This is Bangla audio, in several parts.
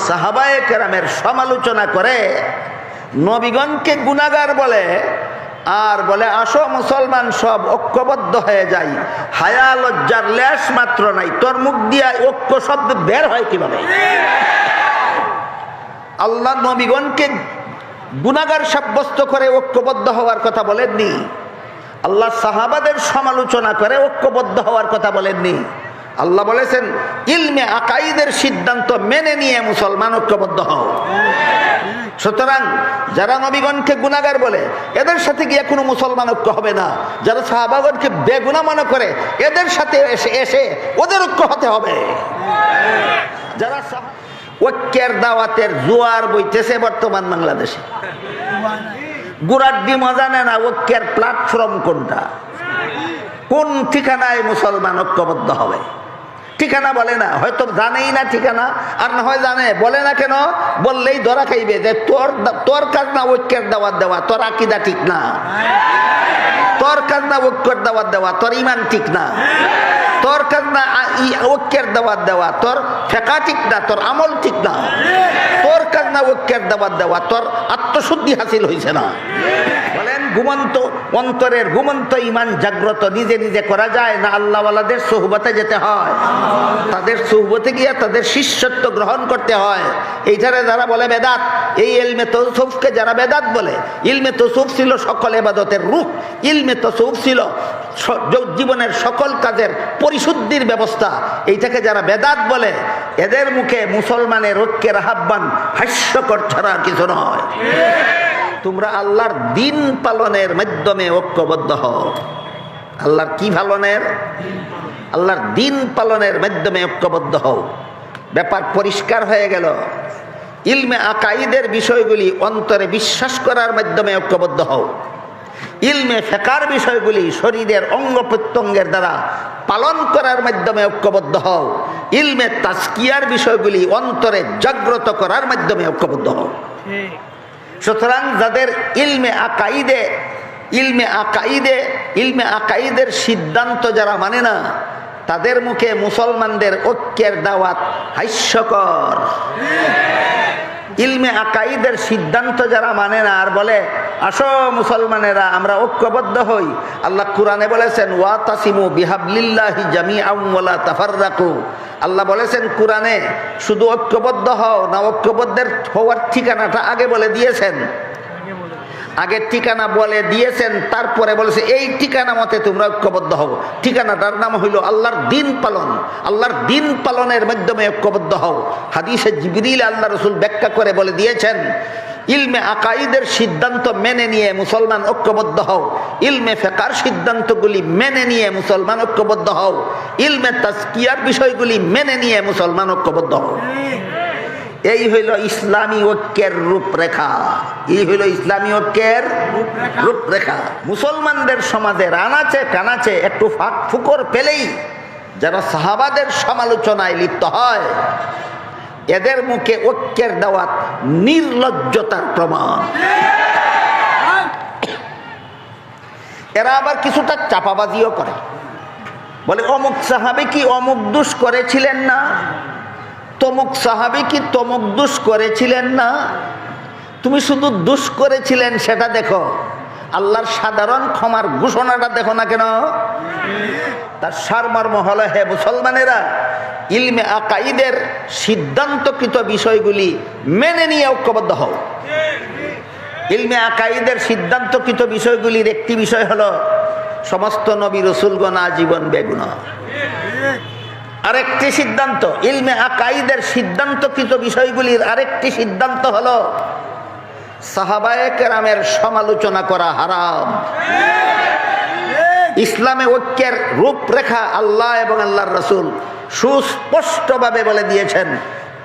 সাহাবায়ে কেরামের সমালোচনা করে, নবীগণকে গুনাহগার বলে, আর বলে আসো মুসলমান সব ঐক্যবদ্ধ হয়ে যাই। হায়া লজ্জার লেশ মাত্র নাই, তোর মুখ দিয়া ঐক্য শব্দ বের হয় কিভাবে? আল্লাহ নবীগণকে গুনাহগার সাব্যস্ত করে ঐক্যবদ্ধ হওয়ার কথা বলেননি। আল্লাহ সাহাবাদের সমালোচনা করে ঐক্যবদ্ধ হওয়ার কথা বলেননি। আল্লাহ বলেছেন ইলমে আকাইদের সিদ্ধান্ত মেনে নিয়ে মুসলমান ঐক্যবদ্ধ হও। সুতরাং যারা নবীগণকে গুনাহগার বলে, এদের সাথে গিয়ে কোনো মুসলমান ঐক্য হবে না। যারা সাহাবাগণকে বেগুনাহ মনে করে, এদের সাথে এসে ওদের ঐক্য হতে হবে। যারা ঐক্যের দাওয়াতের জোয়ার বইতেছে বর্তমান বাংলাদেশে, গুড়াড্ডি মজা নেয় না ঐক্যের প্ল্যাটফর্ম কোনটা, কোন ঠিকানায় মুসলমান ঐক্যবদ্ধ হবে? ঠিকানা বলে না, হয়তো জানেই না ঠিকানা, আর না হয় জানে, বলে না কেন? বললেই ধরা খাইবে যে তোর কাজ না ঐক্যের দাওয়াত দেওয়া, তোর আকীদা ঠিক না, তোর কাজ না ঐক্যের দাওয়াত দেওয়া, তোর ঈমান ঠিক না, তোর কাজ না ঐক্যের দাওয়াত দেওয়া, তোর ফিকহ ঠিক না, তোর আমল ঠিক না, তোর কাজ না ঐক্যের দাওয়াত দেওয়া, তোর আত্মশুদ্ধি হাসিল হয়েছে না। বলেন ঘুমন্ত অন্তরের ঘুমন্ত ঈমান জাগ্রত নিজে নিজে করা যায় না আল্লাহওয়ালাদের সোহবতে যেতে হয়, তাদের সোহবতে গিয়ে তাদের শিষ্যত্ব গ্রহণ করতে হয়। এইখানে যারা বলে বেদাত, এই ইলমে তাসাউফকে যারা বেদাত বলে, ইলমে তাসাউফ ছিল সকল ইবাদতের রূহ, ইলমে তাসাউফ ছিল জীবনের সকল কাজের পরিশুদ্ধির ব্যবস্থা। এইটাকে যারা বেদাত বলে, এদের মুখে মুসলমানের ঐক্যের আহ্বান হাস্যকর ছাড়া কিছু নয়। তোমরা আল্লাহর দিন পালনের মাধ্যমে ঐক্যবদ্ধ হও। আল্লাহর কি পালনের? আল্লাহর দিন পালনের মাধ্যমে ঐক্যবদ্ধ হও। ব্যাপার পরিষ্কার হয়ে গেল। ইলমে আকাইদের বিষয়গুলি অন্তরে বিশ্বাস করার মাধ্যমে ঐক্যবদ্ধ হও। ইলমে ফিকহের বিষয়গুলি শরীরের অঙ্গ প্রত্যঙ্গের দ্বারা পালন করার মাধ্যমে ঐক্যবদ্ধ হও। ইলমে তাজকিয়ার বিষয়গুলি অন্তরে জাগ্রত করার মাধ্যমে ঐক্যবদ্ধ হও। সুতরাং যাদের ইলমে আকাইদের সিদ্ধান্ত যারা মানে না, তাদের মুখে মুসলমানদের ঐক্যের দাওয়াত হাস্যকর। ইলমে আকাইদের সিদ্ধান্ত যারা মানে না আর বলে আসো মুসলমানেরা আমরা ঐক্যবদ্ধ হই, আল্লাহ কুরআনে বলেছেন ওয়াতাসিমু বিহাবলিল্লাহি জামিআন ওয়ালা তাফাররাকু। আল্লাহ বলেছেন কুরআনে শুধু ঐক্যবদ্ধ হও না, ঐক্যবদ্ধের হওয়ার ঠিকানাটা আগে বলে দিয়েছেন, আগের ঠিকানা বলে দিয়েছেন, তারপরে বলেছে এই ঠিকানা মতে তোমরা ঐক্যবদ্ধ হও। ঠিকানাটার নাম হইল আল্লাহর দিন পালন। আল্লাহর দিন পালনের মাধ্যমে ঐক্যবদ্ধ হও। হাদিসে জিবরিল আল্লাহ রাসূল ব্যাখ্যা করে বলে দিয়েছেন ইলমে আকাইদের সিদ্ধান্ত মেনে নিয়ে মুসলমান ঐক্যবদ্ধ হও। ইলমে ফিকহের সিদ্ধান্তগুলি মেনে নিয়ে মুসলমান ঐক্যবদ্ধ হও। ইলমে তাজকিয়ার বিষয়গুলি মেনে নিয়ে মুসলমান ঐক্যবদ্ধ হও। এই হইল ইসলামী ঐক্যের রূপরেখা। এই হইল ইসলামী ঐক্যের রূপরেখা। মুসলমানদের সমাজের আনাচে কানাচে একটু ফাঁক ফুকর পেলেই যারা সাহাবাদের সমালোচনায় লিপ্ত হয়, এদের মুখে ঐক্যের দাওয়াত নির্লজ্জতার প্রমাণ। এরা আবার কিছুটা চাপাবাজিও করে, বলে অমুক সাহাবী কি অমুক দোষ করেছিলেন না, তমুক সাহাবী কি তমুক দোষ করেছিলেন না। তুমি শুধু দোষ করেছিলেন সেটা দেখো, আল্লাহর সাধারণ ক্ষমার ঘোষণাটা দেখো না কেন? তার সারমর্ম হলো হে মুসলমানেরা, ইলমে আকাইদের সিদ্ধান্তকৃত বিষয়গুলি মেনে নিয়ে ঐক্যবদ্ধ হও। ইলমে আকাইদের সিদ্ধান্তকৃত বিষয়গুলির একটি বিষয় হলো সমস্ত নবী রাসূলগণ আজীবন বেগুনাহ। আরেকটি সিদ্ধান্ত ইলমে আকাইদের সিদ্ধান্তকৃত বিষয়গুলির আরেকটি সিদ্ধান্ত হলো সাহাবায়ে কেরামের সমালোচনা করা হারাম। ইসলামে ঐক্যের রূপরেখা আল্লাহ এবং আল্লাহর রাসূল সুস্পষ্টভাবে বলে দিয়েছেন,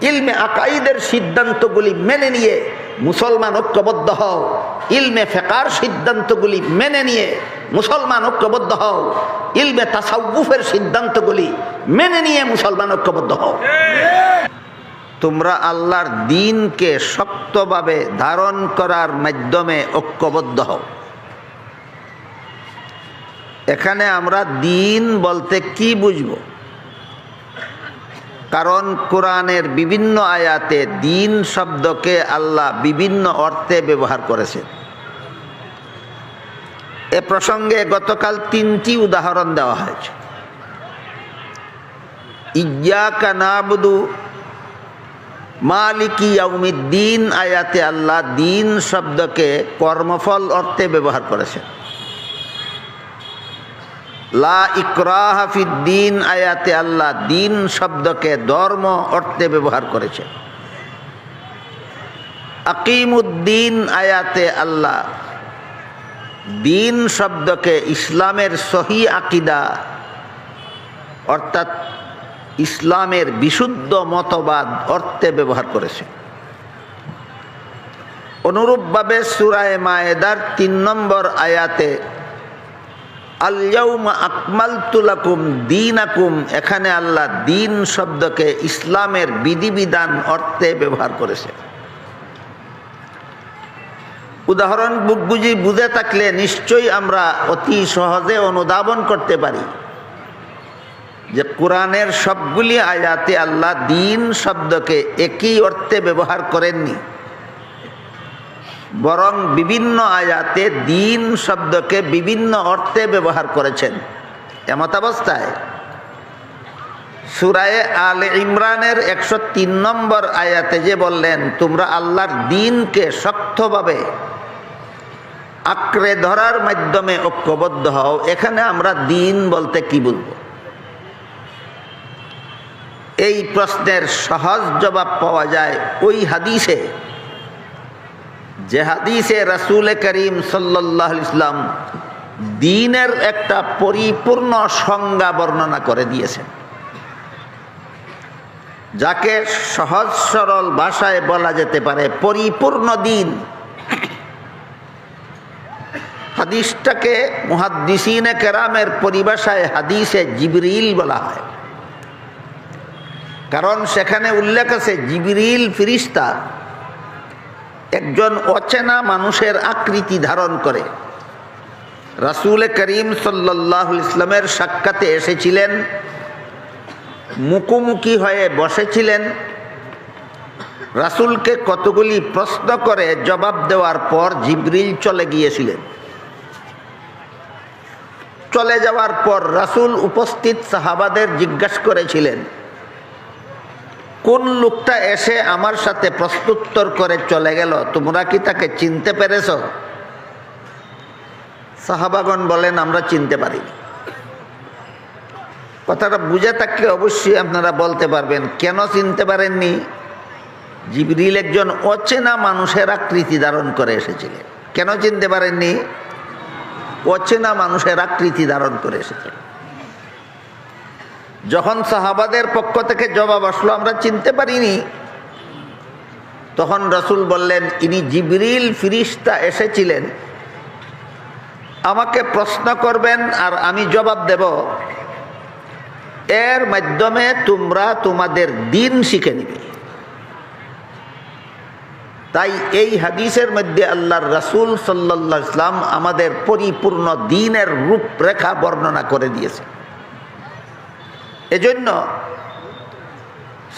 ইলমে আকাইদের সিদ্ধান্তগুলি মেনে নিয়ে মুসলমান ঐক্যবদ্ধ হও। ইলমে ফিকহের সিদ্ধান্তগুলি মেনে নিয়ে মুসলমান ঐক্যবদ্ধ হও। ইলমে তাসাউফের সিদ্ধান্তগুলি মেনে নিয়ে মুসলমান ঐক্যবদ্ধ হও। তোমরা আল্লাহর দ্বীনকে শক্তভাবে ধারণ করার মাধ্যমে ঐক্যবদ্ধ হও। এখানে আমরা দ্বীন বলতে কি বুঝব? কারণ কোরআনের বিভিন্ন আয়াতে দিন শব্দকে আল্লাহ বিভিন্ন অর্থে ব্যবহার করেছেন। এ প্রসঙ্গে গতকাল 3টি উদাহরণ দেওয়া হয়েছে। ইয়্যাকা না'বুদু, মালিকি ইয়াউমিদ্দিন আয়াতে আল্লাহ দিন শব্দকে কর্মফল অর্থে ব্যবহার করেছেন। লা ইকরাহা ফিদ্দিন আয়াতে আল্লাহ দিন শব্দকে ধর্ম অর্থে ব্যবহার করেছেন। আকিমুদ্দিন আয়াতে আল্লাহ দিন শব্দকে ইসলামের সহি আকিদা অর্থাৎ ইসলামের বিশুদ্ধ মতবাদ অর্থে ব্যবহার করেছে। অনুরূপভাবে সূরা মায়েদার 3 নম্বর আয়াতে আল ইয়াউমা আকমালতু লাকুম দীনাকুম, এখানে আল্লাহ দিন শব্দকে ইসলামের বিধিবিধান অর্থে ব্যবহার করেছে। উদাহরণ বুঝে থাকলে নিশ্চয়ই আমরা অতি সহজে অনুধাবন করতে পারি যে কোরআনের সবগুলি আয়াতে আল্লাহ দিন শব্দকে একই অর্থে ব্যবহার করেননি, বরং বিভিন্ন আয়াতে দিন শব্দকে বিভিন্ন অর্থে ব্যবহার করেছেন। এমতাবস্থায় সূরা আলে ইমরানের 103 নম্বর আয়াতে যে বললেন তোমরা আল্লাহর দ্বীনকে শক্তভাবে আঁকড়ে ধরার মাধ্যমে ঐক্যবদ্ধ হও, এখানে আমরা দ্বীন বলতে কি বলবো? এই প্রশ্নের সহজ জবাব পাওয়া যায় ওই হাদিসে, যে হাদিসে রাসূল করিম সাল্লাল্লাহু আলাইহি ওয়াসাল্লাম দ্বীনের একটা পরিপূর্ণ সংজ্ঞা বর্ণনা করে দিয়েছেন, যাকে সহজ সরল ভাষায় বলা যেতে পারে পরিপূর্ণ দ্বীন। হাদিসটাকে মুহাদ্দিসিনে কেরামের পরিভাষায় হাদিসে জিবরিল বলা হয়, কারণ সেখানে উল্লেখ আছে জিবরিল ফেরেশতা একজন অচেনা মানুষের আকৃতি ধারণ করে রাসূল করিম সাল্লাল্লাহু আলাইহি ওয়াসাল্লামের সাক্ষাতে এসেছিলেন, মুখোমুখি হয়ে বসেছিলেন। রাসূলকে কতগুলি প্রশ্ন করে জবাব দেওয়ার পর জিবরিল চলে গিয়েছিলেন। চলে যাওয়ার পর রাসূল উপস্থিত সাহাবাদের জিজ্ঞাসা করেছিলেন, কোন লোকটা এসে আমার সাথে প্রশ্নোত্তর করে চলে গেল, তোমরা কি তাকে চিনতে পেরেছ? সাহাবাগণ বলেন, আমরা চিনতে পারিনি। কথাটা বুঝে থাকলে অবশ্যই আপনারা বলতে পারবেন কেন চিনতে পারেননি। জিবরিল একজন অচেনা মানুষের আকৃতি ধারণ করে এসেছিলেন। কেন চিনতে পারেননি? অচেনা মানুষের আকৃতি ধারণ করে এসেছিলেন। যখন সাহাবাদের পক্ষ থেকে জবাব আসলো আমরা চিনতে পারিনি, তখন রাসূল বললেন, ইনি জিবরিল ফেরেশতা এসেছিলেন, আমাকে প্রশ্ন করবেন আর আমি জবাব দেব, এর মাধ্যমে তোমরা তোমাদের দ্বীন শিখে নিবে। তাই এই হাদিসের মধ্যে আল্লাহর রাসূল সাল্লাল্লাহু আলাইহি ওয়াসাল্লাম আমাদের পরিপূর্ণ দ্বীনের রূপরেখা বর্ণনা করে দিয়েছে। এজন্য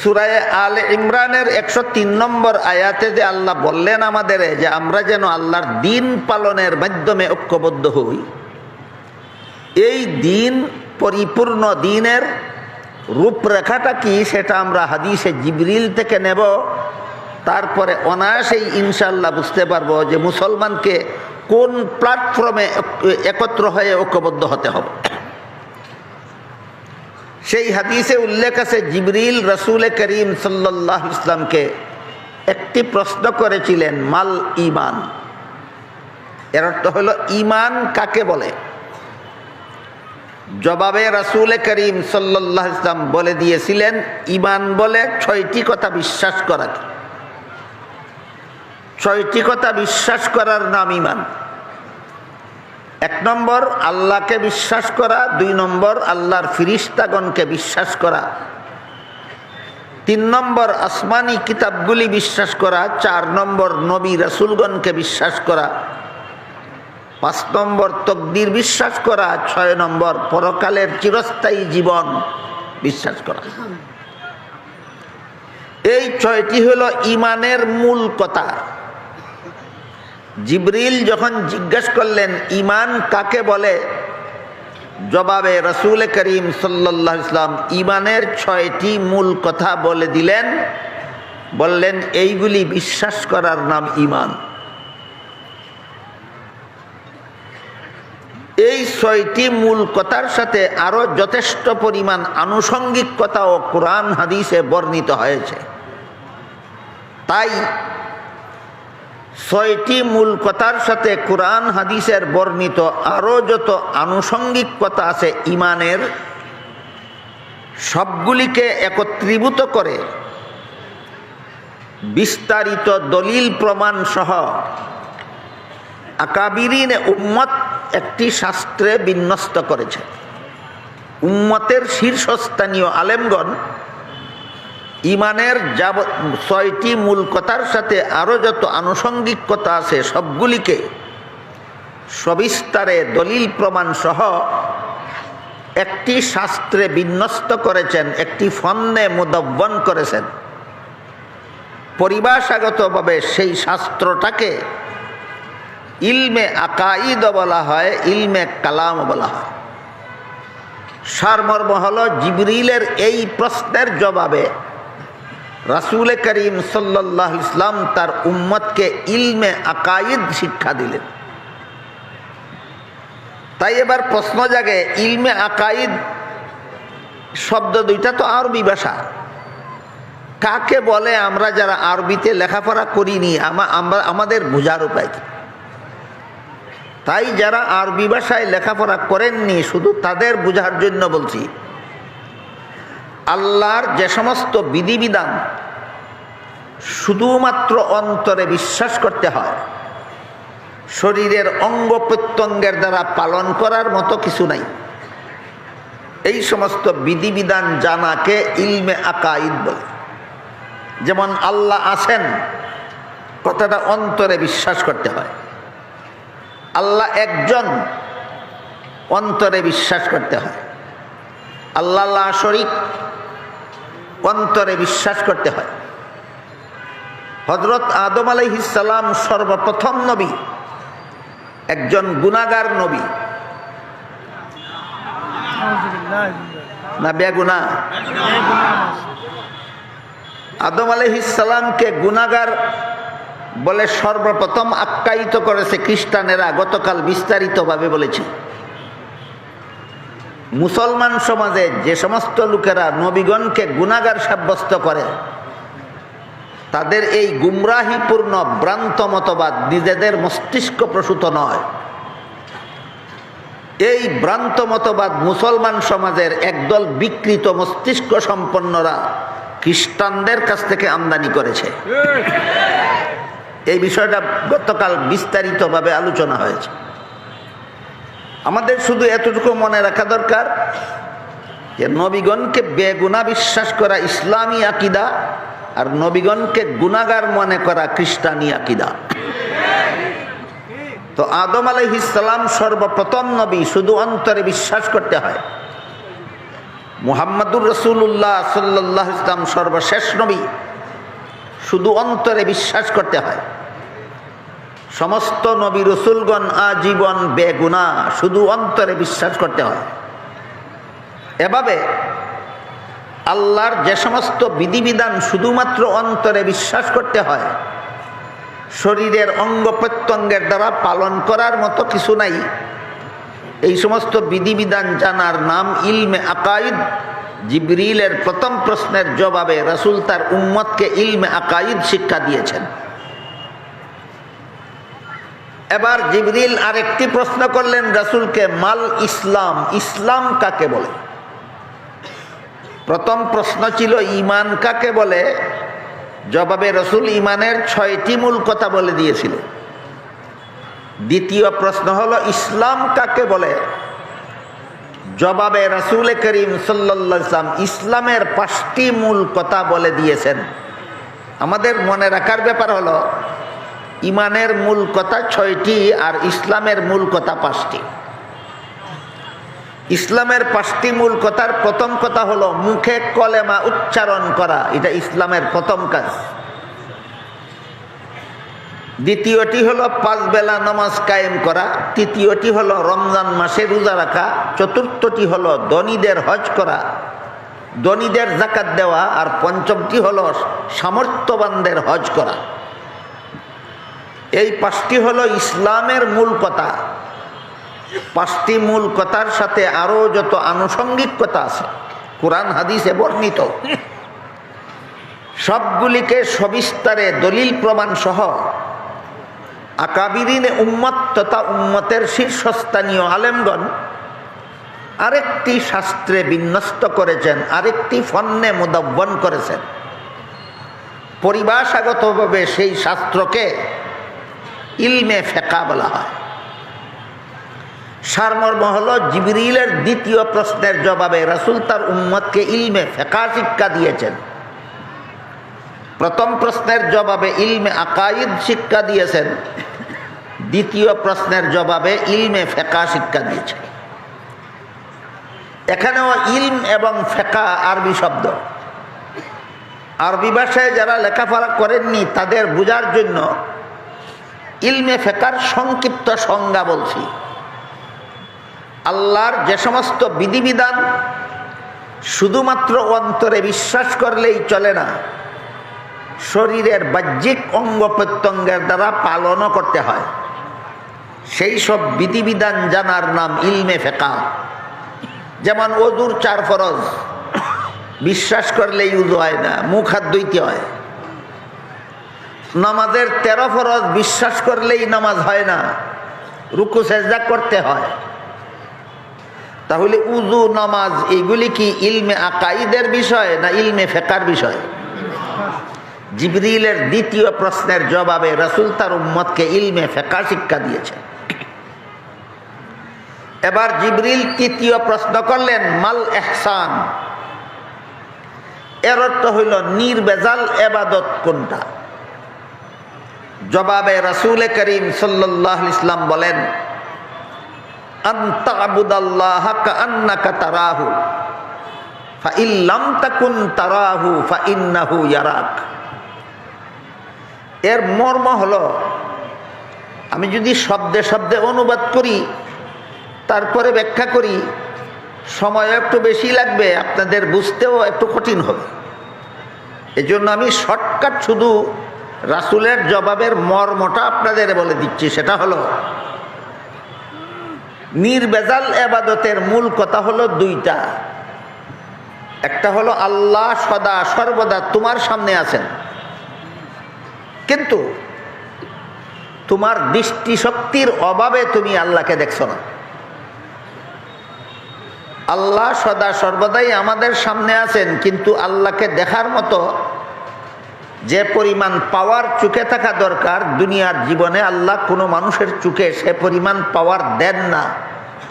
সূরা আলে ইমরানের 103 নম্বর আয়াতে যে আল্লাহ বললেন আমাদের যে আমরা যেন আল্লাহর দ্বীন পালনের মাধ্যমে ঐক্যবদ্ধ হই, এই দ্বীন পরিপূর্ণ দ্বীনের রূপরেখাটা কি সেটা আমরা হাদিসে জিবরিল থেকে নেব। তারপরে অনায়াসেই ইনশাআল্লাহ বুঝতে পারবো যে মুসলমানকে কোন প্ল্যাটফর্মে একত্র হয়ে ঐক্যবদ্ধ হতে হবে। সেই হাদিসে উল্লেখ আছে জিবরিল রাসূল করিম সাল্লাল্লাহু আলাইহি ওয়াসাল্লামকে একটি প্রশ্ন করেছিলেন, মাল ঈমান, এর অর্থ হলো ঈমান কাকে বলে? জবাবে রাসূল করিম সাল্লাল্লাহু আলাইহি ওয়াসাল্লাম বলে দিয়েছিলেন, ঈমান বলে 6টি কথা বিশ্বাস করা। 6টি কথা বিশ্বাস করার নাম ঈমান। 1 নম্বর আল্লাহকে বিশ্বাস করা, 2 নম্বর আল্লাহর ফেরেশতাগণকে বিশ্বাস করা, 3 নম্বর আসমানি কিতাবগুলি বিশ্বাস করা, 4 নম্বর নবী রাসূলগণকে বিশ্বাস করা, 5 নম্বর তকদির বিশ্বাস করা, 6 নম্বর পরকালের চিরস্থায়ী জীবন বিশ্বাস করা। এই ছয়টি হলো ইমানের মূল কথা। জিবরিল যখন জিজ্ঞাসা করলেন ইমান কাকে বলে, জবাবে রাসূল করিম সাল্লাল্লাহু আলাইহি ওয়াসাল্লাম ইমানের ছয়টি মূল কথা বলে দিলেন। বললেন এইগুলি বিশ্বাস করার নাম ইমান। এই ছয়টি মূল কথার সাথে আরো যথেষ্ট পরিমাণ আনুষঙ্গিক কথাও কোরআন হাদিসে বর্ণিত হয়েছে। তাই ছয়টি মূল কথার সাথে কোরআন হাদিসের বর্ণিত আরো যত আনুষঙ্গিক কথা আছে ইমানের, সবগুলিকে একত্রীভূত করে বিস্তারিত দলিল প্রমাণ সহ আকাবিরিনে উম্মত একটি শাস্ত্রে বিন্যস্ত করেছে। উম্মতের শীর্ষস্থানীয় আলেমগণ ইমানের ছয়টি মূল কথার সাথে আরো যত আনুষঙ্গিক কথা আছে সবগুলিকে সবিস্তারে দলিল প্রমাণ সহ একটি শাস্ত্রে বিন্যস্ত করেছেন, একটি ফন্নে মুদব্বন করেছেন। পরিভাষাগতভাবে সেই শাস্ত্রটাকে ইলমে আকাইদ বলা হয়, ইলমে কালাম বলা হয়। সারমর্ম হল জিবরিলের এই প্রশ্নের জবাবে রাসূল করিম সাল্লাল্লাহু আলাইহি ওয়াসাল্লাম তার উম্মতকে ইলমে আকাইদ শিক্ষা দিলেন। তাই এবার প্রশ্ন জাগে, ইলমে আকাইদ শব্দ দুইটা তো আরবি ভাষা, কাকে বলে? আমরা যারা আরবিতে লেখাপড়া করিনি আমাদের বোঝার উপায় কি? তাই যারা আরবি ভাষায় লেখাপড়া করেননি শুধু তাদের বোঝার জন্য বলছি, আল্লাহর যে সমস্ত বিধিবিধান শুধুমাত্র অন্তরে বিশ্বাস করতে হয়, শরীরের অঙ্গ প্রত্যঙ্গের দ্বারা পালন করার মতো কিছু নাই, এই সমস্ত বিধিবিধান জানাকে ইলমে আকাইদ বলে। যেমন আল্লাহ আছেন, কথাটা অন্তরে বিশ্বাস করতে হয়। আল্লাহ একজন, অন্তরে বিশ্বাস করতে হয়। আল্লাহ লা শরীক, অন্তরে বিশ্বাস করতে হয়। হযরত আদম আলাইহিস সালাম সর্বপ্রথম নবী, একজন গুনাহগার নবী না বেগুনাহ? আদম আলাইহিস সালামকে গুনাহগার বলে সর্বপ্রথম আখ্যায়িত করেছে খ্রিস্টানেরা, গতকাল বিস্তারিতভাবে বলেছি। মুসলমান সমাজে যে সমস্ত লোকেরা নবীগণকে গুনাহগার সাব্যস্ত করে তাদের এই গুমরাহিপূর্ণ ভ্রান্ত মতবাদ নিজেদের মস্তিষ্ক প্রসূত নয়। এই ভ্রান্ত মতবাদ মুসলমান সমাজের একদল বিকৃত মস্তিষ্ক সম্পন্নরা খ্রিস্টানদের কাছ থেকে আমদানি করেছে। এই বিষয়টা গতকাল বিস্তারিতভাবে আলোচনা হয়েছে। আমাদের শুধু এতটুকু মনে রাখা দরকার যে নবীগণকে বেগুনাহ বিশ্বাস করা ইসলামী আকীদা, আর নবীগণকে গুনাহগার মনে করা খ্রিস্টানি আকীদা। তো আদম আলাইহিস সালাম সর্বপ্রথম নবী, শুধু অন্তরে বিশ্বাস করতে হয়। মুহাম্মাদুর রাসূলুল্লাহ সাল্লাল্লাহু আলাইহি ওয়াসাল্লাম সর্বশেষ নবী, শুধু অন্তরে বিশ্বাস করতে হয়। সমস্ত নবী রসুলগণ আজীবন বেগুনাহ, শুধু অন্তরে বিশ্বাস করতে হয়। এভাবে আল্লাহর যে সমস্ত বিধিবিধান শুধুমাত্র অন্তরে বিশ্বাস করতে হয়, শরীরের অঙ্গ প্রত্যঙ্গের দ্বারা পালন করার মতো কিছু নাই, এই সমস্ত বিধিবিধান জানার নাম ইলমে আকাইদ। জিবরিলের প্রথম প্রশ্নের জবাবে রাসূল তার উম্মতকে ইলমে আকাইদ শিক্ষা দিয়েছেন। এবার জিবরিল আরেকটি প্রশ্ন করলেন রাসূলকে, মাল ইসলাম, ইসলাম কাকে বলে? প্রথম প্রশ্ন ছিল ঈমান কাকে বলে, জবাবে রাসূল ঈমানের 6টি মূল কথা বলে দিয়েছিল। দ্বিতীয় প্রশ্ন হলো ইসলাম কাকে বলে, জবাবে রাসূল করিম সাল্লাল্লাহু আলাইহি ওয়াসাল্লাম ইসলামের 5টি মূল কথা বলে দিয়েছেন। আমাদের মনে রাখার ব্যাপার হলো ঈমানের মূল কথা 6টি আর ইসলামের মূল কথা 5টি। ইসলামের 5টি মূল কথার প্রথম কথা হলো মুখে কলেমা উচ্চারণ করা, এটা ইসলামের প্রথম কাজ। দ্বিতীয়টি হলো 5 বেলা নামাজ কায়েম করা, তৃতীয়টি হলো রমজান মাসে রোজা রাখা, চতুর্থটি হলো ধনীদের হজ করা, ধনীদের যাকাত দেওয়া, আর পঞ্চমটি হলো সামর্থ্যবানদের হজ করা। এই 5টি হলো ইসলামের মূল কথা। 5টি মূল কথার সাথে আরো যত আনুষঙ্গিক কথা আছে কোরআন হাদিসে বর্ণিত, সবগুলিকে সবিস্তারে দলিল প্রমাণ সহ আকাবিরিনে উম্মত তথা উম্মতের শীর্ষস্থানীয় আলেমগণ আরেকটি শাস্ত্রে বিন্যস্ত করেছেন, আরেকটি ফন্নে মুদাব্বন করেছেন। পরিভাষাগতভাবে সেই শাস্ত্রকে ইলমে ফিকহ বলা হয়। সারমর্ম হল জিবরিলের দ্বিতীয় প্রশ্নের জবাবে রাসূল তার উম্মতকে ইলমে ফিকহ শিক্ষা দিয়েছেন। প্রথম প্রশ্নের জবাবে ইলমে আকাইদ শিক্ষা দিয়েছেন, দ্বিতীয় প্রশ্নের জবাবে ইলমে ফিকহ শিক্ষা দিয়েছেন। এখানেও ইলম এবং ফিকহ আরবি শব্দ। আরবি ভাষায় যারা লেখাপড়া করেননি তাদের বোঝার জন্য ইলমে ফিকহর সংক্ষিপ্ত সংজ্ঞা বলছি। আল্লাহর যে সমস্ত বিধিবিধান শুধুমাত্র অন্তরে বিশ্বাস করলেই চলে না, শরীরের বাহ্যিক অঙ্গ প্রত্যঙ্গের দ্বারা পালনও করতে হয়, সেই সব বিধিবিধান জানার নাম ইলমে ফিকহ। যেমন ওযুর 4 ফরজ, বিশ্বাস করলেই উযু হয় না, মুখ হাত ধুইতে হয়। নামাজের 13 ফরজ, বিশ্বাস করলেই নামাজ হয় না, রুকু সেজদা করতে হয়। তাহলে উযু, নামাজ এইগুলি কি ইলমে আকাইদের বিষয় না ইলমে ফিকহর বিষয়? জিবরিলের দ্বিতীয় প্রশ্নের জবাবে রাসূল তার উম্মতকে ইলমে ফিকহ শিক্ষা দিয়েছেন। এবার জিবরিল তৃতীয় প্রশ্ন করলেন, মাল ইহসান, এর অর্থ হইল নির্বেজাল ইবাদত কোনটা? জবাবে রাসূল করিম সাল্লাল্লাহু আলাইহি ওয়াসাল্লাম বলেন, আনতা আবুদাল্লাহ কাআন্নাকা তারাহু ফাইন লাম তাকুন তারাহু ফাইন্নাহু ইয়ারাক। এর মর্ম হলো, আমি যদি শব্দে শব্দে অনুবাদ করি তারপরে ব্যাখ্যা করি, সময় একটু বেশি লাগবে, আপনাদের বুঝতেও একটু কঠিন হবে। এজন্য আমি শর্টকাট শুধু রাসূলের জবাবের মর্মটা আপনাদের বলে দিচ্ছি। সেটা হলো, নির্বেজাল ইবাদতের মূল কথা হলো 2টা। একটা হলো আল্লাহ সদা সর্বদা তোমার সামনে আছেন, কিন্তু তোমার দৃষ্টিশক্তির অভাবে তুমি আল্লাহকে দেখছো না। আল্লাহ সদা সর্বদাই আমাদের সামনে আছেন, কিন্তু আল্লাহকে দেখার মতো যে পরিমাণ পাওয়ার চোখে থাকা দরকার দুনিয়ার জীবনে আল্লাহ কোনো মানুষের চোখে সে পরিমাণ পাওয়ার দেন না।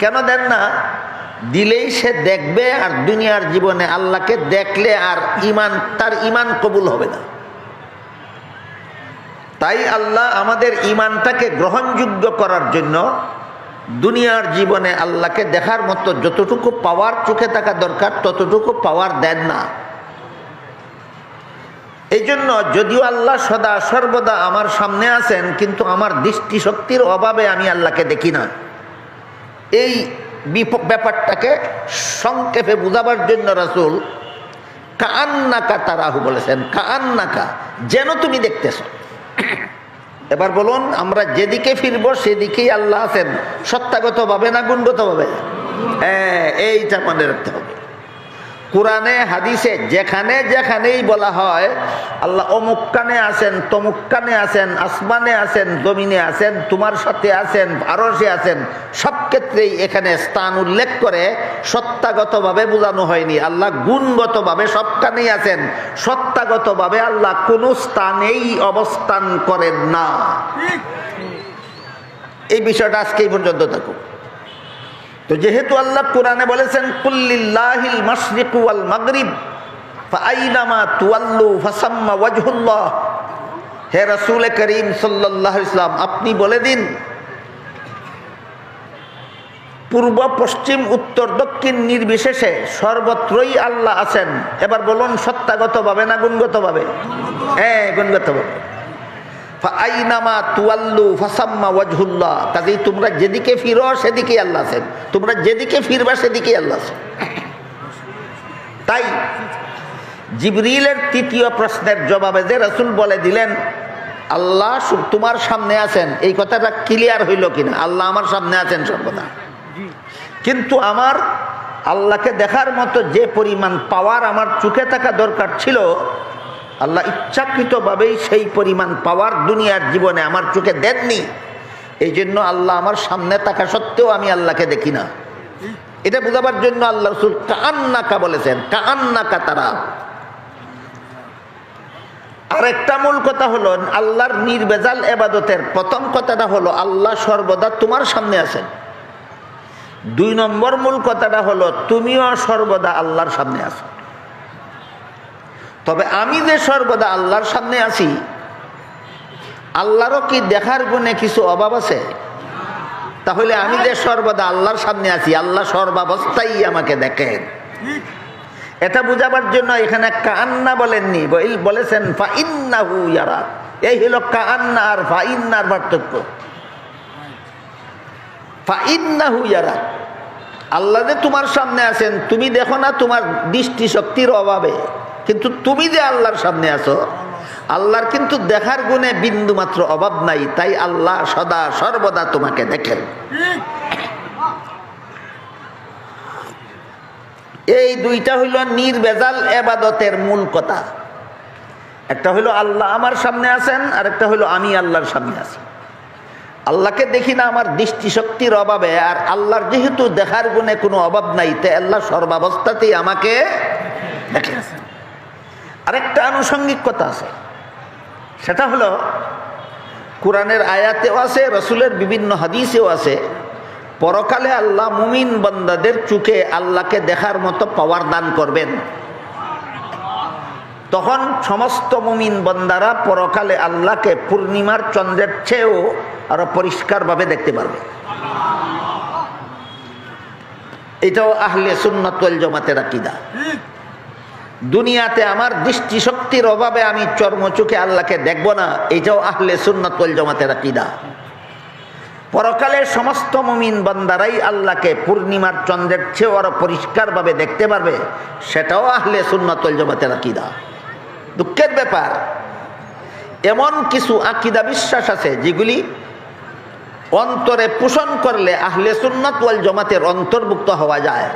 কেন দেন না? দিলেই সে দেখবে, আর দুনিয়ার জীবনে আল্লাহকে দেখলে আর তার ইমান কবুল হবে না। তাই আল্লাহ আমাদের ইমানটাকে গ্রহণযোগ্য করার জন্য দুনিয়ার জীবনে আল্লাহকে দেখার মতো যতটুকু পাওয়ার চোখে থাকা দরকার ততটুকু পাওয়ার দেন না। এই জন্য যদিও আল্লাহ সদা সর্বদা আমার সামনে আছেন, কিন্তু আমার দৃষ্টিশক্তির অভাবে আমি আল্লাহকে দেখি না। এই ব্যাপারটাকে সংক্ষেপে বুঝাবার জন্য রাসূল কাআন্নাকা তারাহু বলেছেন। কাআন্নাকা, যেন তুমি দেখতেছ। এবার বলুন, আমরা যেদিকে ফিরবো সেদিকেই আল্লাহ আছেন, সত্তাগতভাবে না গুণগতভাবে? হ্যাঁ, এইটা মনে রাখতে হবে। কোরআনে হাদিসে যেখানে যেখানেই বলা হয় আল্লাহ অমুক কানে আছেন, তমুক কানে আছেন, আসমানে আছেন, জমিনে আছেন, তোমার সাথে আছেন, আরশে আছেন, সব ক্ষেত্রেই এখানে স্থান উল্লেখ করে সত্তাগতভাবে বোঝানো হয়নি। আল্লাহ গুণগতভাবে সব কানেই আছেন, সত্তাগতভাবে আল্লাহ কোনো স্থানেই অবস্থান করেন না। এই বিষয়টা আজকে এই পর্যন্ত থাকুক। তো যেহেতু আল্লাহ কোরআনে বলেছেন কুল্লিল্লাহিল মাশরিকু ওয়াল মাগরিব ফাআইনামা তুওয়াল্লু ফাসাম্মা ওয়াজহুল্লাহ, হে রাসূল করিম সাল্লাল্লাহু আলাইহি ওয়াসাল্লাম আপনি বলে দিন পূর্ব পশ্চিম উত্তর দক্ষিণ নির্বিশেষে সর্বত্রই আল্লাহ আছেন। এবার বলুন সত্তাগতভাবে না গুণগতভাবে? হ্যাঁ, গুণগতভাবে। ফাআইনামা তুওয়াল্লু ফাসাম্মা ওয়াজহুল্লাহ, কাজেই তোমরা যেদিকে ফিরো সেদিকেই আল্লাহ আছেন, তোমরা যেদিকে ফিরবা সেদিকেই আল্লাহ আছেন। তাই জিবরিলের তৃতীয় প্রশ্নের জবাবে যে রাসূল বলে দিলেন আল্লাহ তোমার সামনে আছেন, এই কথাটা ক্লিয়ার হইল কিনা? আল্লাহ আমার সামনে আছেন সর্বদা, কিন্তু আমার আল্লাহকে দেখার মতো যে পরিমাণ পাওয়ার আমার চোখে থাকা দরকার ছিল, আল্লাহ ইচ্ছাকৃতভাবেই সেই পরিমাণ পাওয়ার দুনিয়ার জীবনে আমার চোখে দেননি। এই জন্য আল্লাহ আমার সামনে থাকা সত্ত্বেও আমি আল্লাহকে দেখি না। এটা বোঝাবার জন্য আল্লাহ রাসূল কাআন্নাকা বলেছেন, কাআন্নাকা তারা। আরেকটা মূল কথা হলো আল্লাহর নির্ভেজাল ইবাদতের প্রথম কথাটা হলো আল্লাহ সর্বদা তোমার সামনে আছেন। 2 নম্বর মূল কথাটা হলো তুমিও সর্বদা আল্লাহর সামনে আছো। তবে আমি যে সর্বদা আল্লাহর সামনে আছি, আল্লাহরও কি দেখার গুণে কিছু অভাব আছে? তাহলে আমি যে সর্বদা আল্লাহর সামনে আছি, আল্লাহ সর্বাবস্থায় আমাকে দেখেন। এটা বুঝাবার জন্য এখানে কাআন্না বলেননি, বলেছেন ফাইন্নাহু ইয়ারা। এই হলো কাআন্না আর ফাইন্নার পার্থক্য। ফাইন্নাহু ইয়ারা, আল্লাহ যে তোমার সামনে আছেন, তুমি দেখো না তোমার দৃষ্টি শক্তির অভাবে, কিন্তু তুমি যে আল্লাহর সামনে আছো, আল্লাহর কিন্তু দেখার গুণে বিন্দু মাত্র অভাব নাই। তাই আল্লাহ সদা সর্বদা তোমাকে দেখেন। এই দুইটা হইল নির্ভেজাল ইবাদতের মূল কথা। একটা হইল আল্লাহ আমার সামনে আছেন, আর একটা হইল আমি আল্লাহর সামনে আছি। আল্লাহকে দেখি না আমার দৃষ্টিশক্তির অভাবে, আর আল্লাহর যেহেতু দেখার গুণে কোনো অভাব নাই, তাই আল্লাহ সর্বাবস্থাতেই আমাকে দেখেন। আরেকটা আনুষঙ্গিক কথা আছে, সেটা হলো কোরআনের আয়াতেও আছে, রসুলের বিভিন্ন হাদিসেও আছে, পরকালে আল্লাহ মুমিন বান্দাদের চোখে আল্লাহকে দেখার মতো পাওয়ার দান করবেন। তখন সমস্ত মুমিন বান্দারা পরকালে আল্লাহকে পূর্ণিমার চন্দ্রের চেয়েও আরো পরিষ্কারভাবে দেখতে পারবে। এটাও আহলে সুন্নাত ওয়াল জামাতের আকীদা। দুনিয়াতে আমার দৃষ্টিশক্তির অভাবে আমি চর্মচোখে আল্লাহকে দেখব না, এটাও আহলে সুন্নাত ওয়াল জামাতের আকীদা। পরকালে সমস্ত মুমিন বান্দারাই আল্লাহকে পূর্ণিমার চন্দ্রের চেয়েও আরো পরিষ্কারভাবে দেখতে পারবে, সেটাও আহলে সুন্নাত ওয়াল জামাতের আকীদা। দুঃখের ব্যাপার, এমন কিছু আকীদা বিশ্বাস আছে যেগুলি অন্তরে পোষণ করলে আহলে সুন্নাত ওয়াল জামাতের অন্তর্ভুক্ত হওয়া যায়,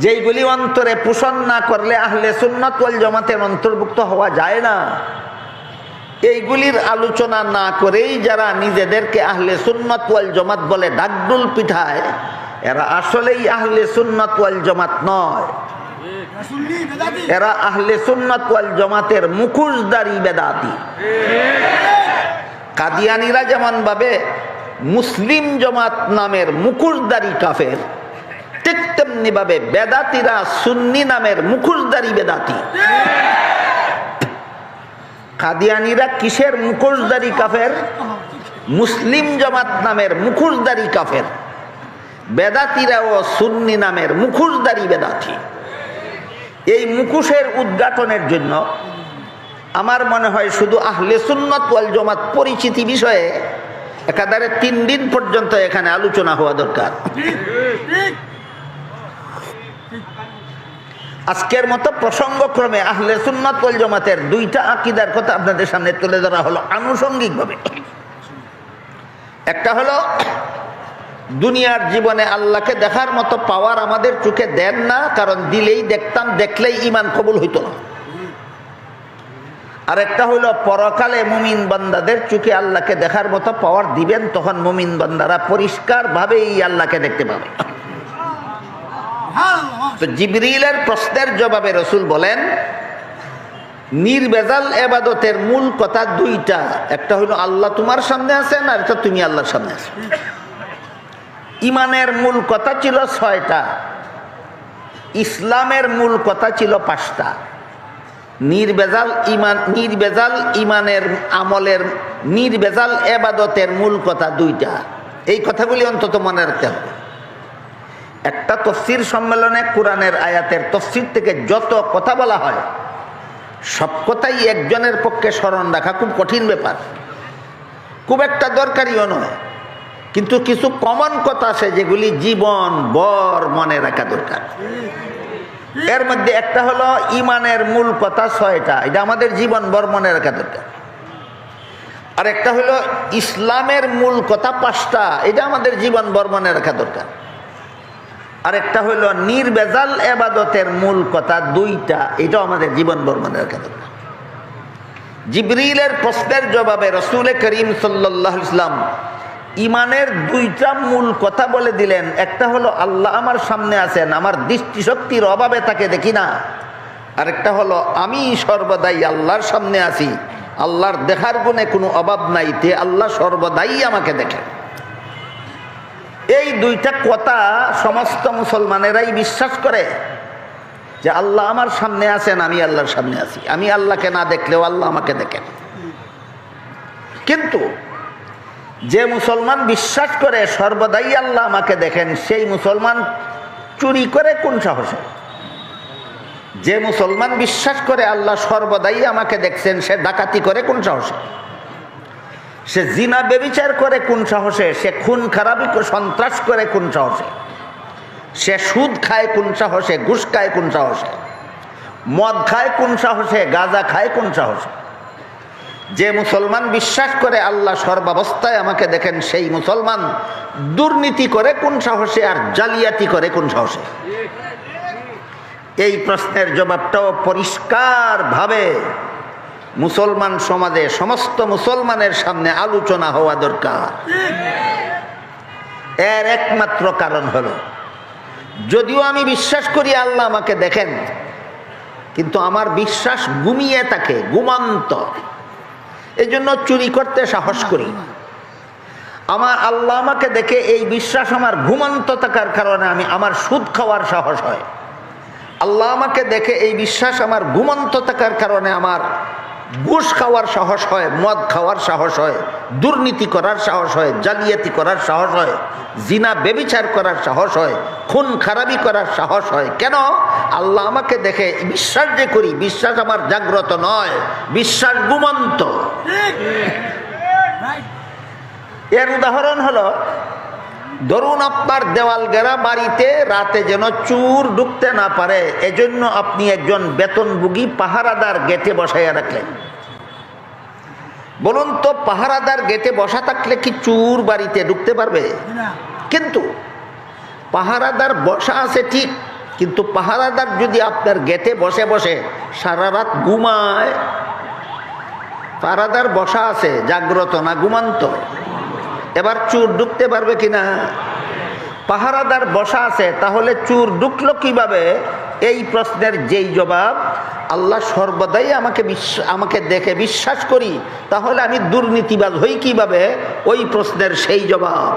যেইগুলি অন্তরে পোষণ না করলে আহলে সুন্নাত ওয়াল জামাতের অন্তর্ভুক্ত হওয়া যায় না। এইগুলির আলোচনা না করেই যারা নিজেদেরকে আহলে সুন্নাত ওয়াল জামাত বলে ডাকডুল পিঠায়, এরা আসলেই আহলে সুন্নাত ওয়াল জামাত নয়। এরা আহলে সুন্নাত ওয়াল জামাতের মুখোশধারী বেদাতি। কাদিয়ানীরা যেমন ভাবে মুসলিম জামাত নামের মুখোশধারী কাফের, ঠিক তেমনি ভাবে বেদাতিরা সুন্নি নামের মুখোশধারী বেদাতি। কাদিয়ানীরা কিসের মুখোশধারী কাফের? মুসলিম জামাত নামের মুখোশধারী কাফের। বেদাতিরাও সুন্নি নামের মুখোশধারী বেদাতি। এই মুখোশের উদ্ঘাটনের জন্য আমার মনে হয় শুধু আহলে সুন্নাত ওয়াল জামাত পরিচিতি বিষয়ে একাধারে 3 দিন পর্যন্ত এখানে আলোচনা হওয়া দরকার। আজকের মতো প্রসঙ্গক্রমে আহলে সুন্নাত ওয়াল জামাতের 2টা আকীদার কথা আপনাদের সামনে তুলে ধরা হলো আনুষঙ্গিকভাবে। একটা হলো দুনিয়ার জীবনে আল্লাহকে দেখার মতো পাওয়ার আমাদের চোখে দেন না, কারণ দিলেই দেখতাম, দেখলেই ঈমান কবুল হইত না। আর একটা হলো পরকালে মুমিন বান্দাদের চোখে আল্লাহকে দেখার মতো পাওয়ার দিবেন, তখন মুমিন বান্দারা পরিষ্কারভাবেই আল্লাহকে দেখতে পাবে। তো জিবরিলের প্রশ্নের জবাবে রাসূল বলেন নির্ভেজাল ইবাদতের মূল কথা 2টা। একটা হলো আল্লাহ তোমার সামনে আছেন, আর একটা তুমি আল্লাহর সামনে আছো। ইমানের মূল কথা ছিল 6টা, ইসলামের মূল কথা ছিল 5টা। নির্ভেজাল ইমানের আমলের, নির্ভেজাল ইবাদতের মূল কথা 2টা। এই কথাগুলি অন্তত মনে রাখতে হবে। একটা তফসির সম্মেলনে কোরআনের আয়াতের তফসির থেকে যত কথা বলা হয় সব কথাই একজনের পক্ষে স্মরণ রাখা খুব কঠিন ব্যাপার, খুব একটা দরকারিও নয়। কিন্তু কিছু কমন কথা আছে যেগুলি জীবন ভর মনে রাখা দরকার। এর মধ্যে একটা হলো ইমানের মূল কথা 6টা, এটা আমাদের জীবন ভর মনে রাখা দরকার। আর একটা হলো ইসলামের মূল কথা 5টা, এটা আমাদের জীবন ভর মনে রাখা দরকার। আর একটা হলো নির্ভেজাল ইবাদতের মূল কথা 2টা, এটাও আমাদের জীবন ভর মনে রাখা দরকার। জিবরিলের প্রশ্নের জবাবে রাসূল করিম সাল্লাল্লাহু আলাইহি ওয়াসাল্লাম ইমানের 2টা মূল কথা বলে দিলেন। একটা হলো আল্লাহ আমার সামনে আছেন, আমার দৃষ্টিশক্তির অভাবে তাকে দেখি না। আরেকটা হলো আমি সর্বদাই আল্লাহর সামনে আছি, আল্লাহর দেখার গুণে কোনো অভাব নাই, তে আল্লাহ সর্বদাই আমাকে দেখেন। এই 2টা কথা সমস্ত মুসলমানেরাই বিশ্বাস করে যে আল্লাহ আমার সামনে আছেন, আমি আল্লাহর সামনে আছি, আমি আল্লাহকে না দেখলেও আল্লাহ আমাকে দেখেন। কিন্তু যে মুসলমান বিশ্বাস করে সর্বদাই আল্লাহ আমাকে দেখেন, সেই মুসলমান চুরি করে কোন সাহসে? যে মুসলমান বিশ্বাস করে আল্লাহ সর্বদাই আমাকে দেখছেন, সে ডাকাতি করে কোন সাহসে? সে জিনা ব্যভিচার করে কোন সাহসে? সে খুন খারাপি সন্ত্রাস করে কোন সাহসে? সে সুদ খায় কোন সাহসে? ঘুষ খায় কোন সাহসে? মদ খায় কোন সাহসে? গাঁজা খায় কোন সাহসে? যে মুসলমান বিশ্বাস করে আল্লাহ সর্বাবস্থায় আমাকে দেখেন, সেই মুসলমান দুর্নীতি করে কোন সাহসে আর জালিয়াতি করে কোন সাহসে? এই প্রশ্নের জবাবটাও পরিষ্কারভাবে মুসলমান সমাজে সমস্ত মুসলমানের সামনে আলোচনা হওয়া দরকার। এর একমাত্র কারণ হলো, যদিও আমি বিশ্বাস করি আল্লাহ আমাকে দেখেন, কিন্তু আমার বিশ্বাস ঘুমিয়ে থাকে, ঘুমন্ত। এই জন্য চুরি করতে সাহস করি। আমার আল্লাহ আমাকে দেখে এই বিশ্বাস আমার ঘুমন্ত থাকার কারণে আমার সুদ খাওয়ার সাহস হয়। আল্লাহ আমাকে দেখে এই বিশ্বাস আমার ঘুমন্ত থাকার কারণে আমার ঘুষ খাওয়ার সাহস হয়, মদ খাওয়ার সাহস হয়, দুর্নীতি করার সাহস হয়, জালিয়াতি করার সাহস হয়, জিনা ব্যভিচার করার সাহস হয়, খুন খারাপি করার সাহস হয়। কেন? আল্লাহ আমাকে দেখে বিশ্বাস যে করি, বিশ্বাস আমার জাগ্রত নয়, বিশ্বাস ঘুমন্ত। এর উদাহরণ হলো, ধরুন আপনার দেওয়াল ঘেরা বাড়িতে রাতে যেন চোর ঢুকতে না পারে, এজন্য আপনি একজন বেতনভোগী পাহারাদার গেটে বসাইয়া রাখলেন। বলুন তো, পাহারাদার গেটে বসা থাকলে কি চোর বাড়িতে ঢুকতে পারবে? কিন্তু পাহারাদার বসা আছে ঠিক, কিন্তু পাহারাদার যদি আপনার গেটে বসে বসে সারা রাত ঘুমায়, পাহারাদার বসা আছে, জাগ্রত না ঘুমন্ত? এবার চোর ঢুকতে পারবে কিনা? পাহারাদার বসা আছে, তাহলে চোর ঢুকলো কিভাবে? এই প্রশ্নের যেই জবাব, আল্লাহ সর্বদাই আমাকে দেখে বিশ্বাস করি, তাহলে আমি দুর্নীতিবাজ হই কিভাবে? ওই প্রশ্নের সেই জবাব।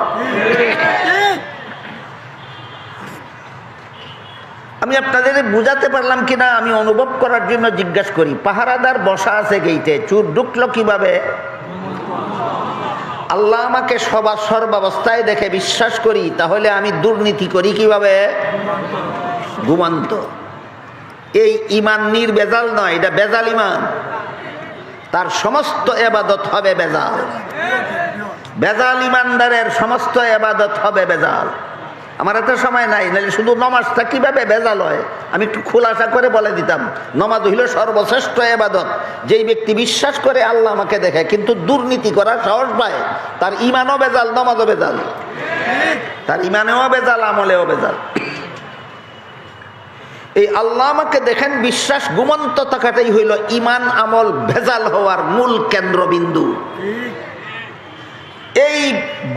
আমি আপনাদের বুঝাতে পারলাম কিনা আমি অনুভব করার জন্য জিজ্ঞাসা করি। পাহারাদার বসা আছে গেইটে, চোর ঢুকলো কিভাবে? আল্লাহ আমাকে সর্বাবস্থায় দেখে বিশ্বাস করি, তাহলে আমি দুর্নীতি করি কিভাবে? ঘুমন্ত। এই ইমান নির্ভেজাল নয়, এটা বেজাল ইমান। তার সমস্ত ইবাদত হবে বেজাল। বেজাল ইমানদারের সমস্ত ইবাদত হবে বেজাল। আমার এত সময় নাই, নাহলে শুধু নমাজটা কিভাবে বেজাল হয় আমি একটু খোলাসা করে বলে দিতাম। নমাজ হইল সর্বশ্রেষ্ঠ ইবাদত। যেই ব্যক্তি বিশ্বাস করে আল্লাহ আমাকে দেখে কিন্তু দুর্নীতি করার সাহস পায়, তার ইমানও বেজাল, নমাজও বেজাল। তার ইমানেও বেজাল, আমলেও বেজাল। এই আল্লাহ আমাকে দেখেন বিশ্বাস ঘুমন্ত থাকাটাই হইল ইমান আমল ভেজাল হওয়ার মূল কেন্দ্রবিন্দু। এই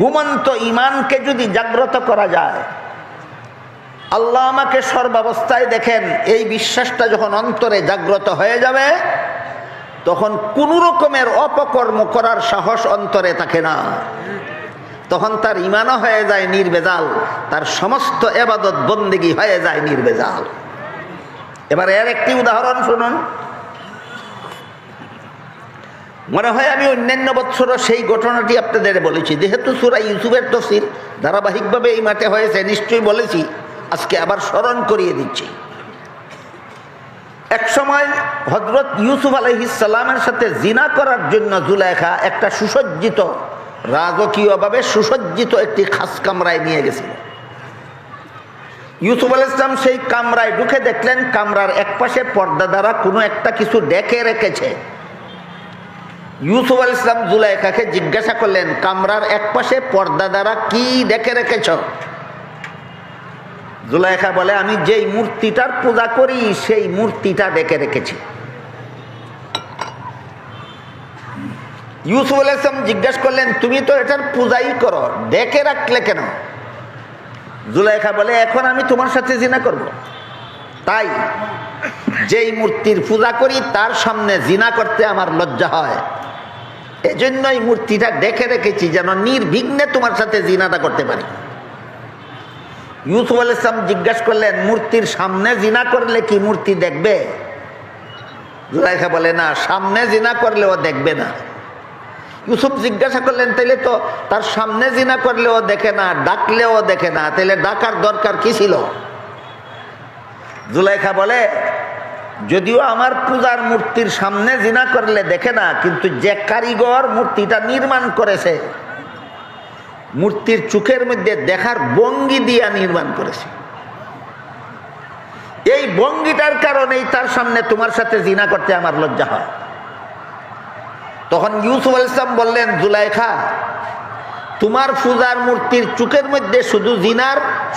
ঘুমন্ত ইমানকে যদি জাগ্রত করা যায়, আল্লাহ আমাকে সর্বাবস্থায় দেখেন, এই বিশ্বাসটা যখন অন্তরে জাগ্রত হয়ে যাবে, তখন কোন রকমের অপকর্ম করার সাহস অন্তরে থাকে না। তখন তার ইমানও হয়ে যায় নির্ভেজাল, তার সমস্ত ইবাদত বন্দেগী হয়ে যায় নির্ভেজাল। এবার এর একটি উদাহরণ শুনুন। মনে হয় আমি অন্যান্য বছরও সেই ঘটনাটি আপনাদের বলেছি। যেহেতু সূরা ইউসুফের তাফসীর ধারাবাহিকভাবে এই মাঠে হয়েছে, নিশ্চয়ই বলেছি। আজকে আবার স্মরণ করিয়ে দিচ্ছি। এক সময় হযরত ইউসুফ আলাইহিস সালামের সাথে জিনা করার জন্য জুলাইখা একটা সুসজ্জিত, রাজকীয়ভাবে সুসজ্জিত একটি খাস কামরায় নিয়ে গেছিল। ইউসুফ আলাইহিস সালাম সেই কামরায় ঢুকে দেখলেন কামরার একপাশে পর্দা দ্বারা কোনো একটা কিছু ডেকে রেখেছে। ইউসুফ আলাইহিস সালাম জুলাইখাকে জিজ্ঞাসা করলেন, কামরার একপাশে পর্দা দ্বারা কি ডেকে রেখেছ? জুলাইখা বলে, আমি যেই মূর্তিটার পূজা করি সেই মূর্তিটা ডেকে রেখেছি। ইউসুফ আলাইহিস সালাম জিজ্ঞাসা করলেন, তুমি তো এটার পূজাই করো, ডেকে রাখলে কেন? জুলাইখা বলে, এখন আমি তোমার সাথে জিনা করব, তাই যেই মূর্তির পূজা করি তার সামনে জিনা করতে আমার লজ্জা হয়, এজন্যই মূর্তিটা ডেকে রেখেছি যেন নির্বিঘ্নে তোমার সাথে জিনাটা করতে পারি। ইউসুফ আলাইহিস সালাম জিজ্ঞাসা করলেন, মূর্তির সামনে জিনা করলে কি মূর্তি দেখবে? জুলাইখা বলে, না, সামনে জিনা করলেও দেখবে না। ইউসুফ জিজ্ঞাসা করলেন, তাইলে তো তার সামনে জিনা করলেও দেখে না, ডাকলেও দেখে না, তাইলে ডাকার দরকার কি ছিল? জুলাইখা বলে, যদিও আমার পূজার মূর্তির সামনে জিনা করলে দেখে না, কিন্তু যে কারিগর মূর্তিটা নির্মাণ করেছে মূর্তির চোখের মধ্যে দেখার ভঙ্গি দিয়া নির্মাণ করেছে, এই ভঙ্গিটার কারণেই তার সামনে তোমার সাথে জিনা করতে আমার লজ্জা হয়। তখন ইউসুফ আলাইহিস সালাম বললেন, জুলাইখা, তোমার পূজার মূর্তির চোখের মধ্যে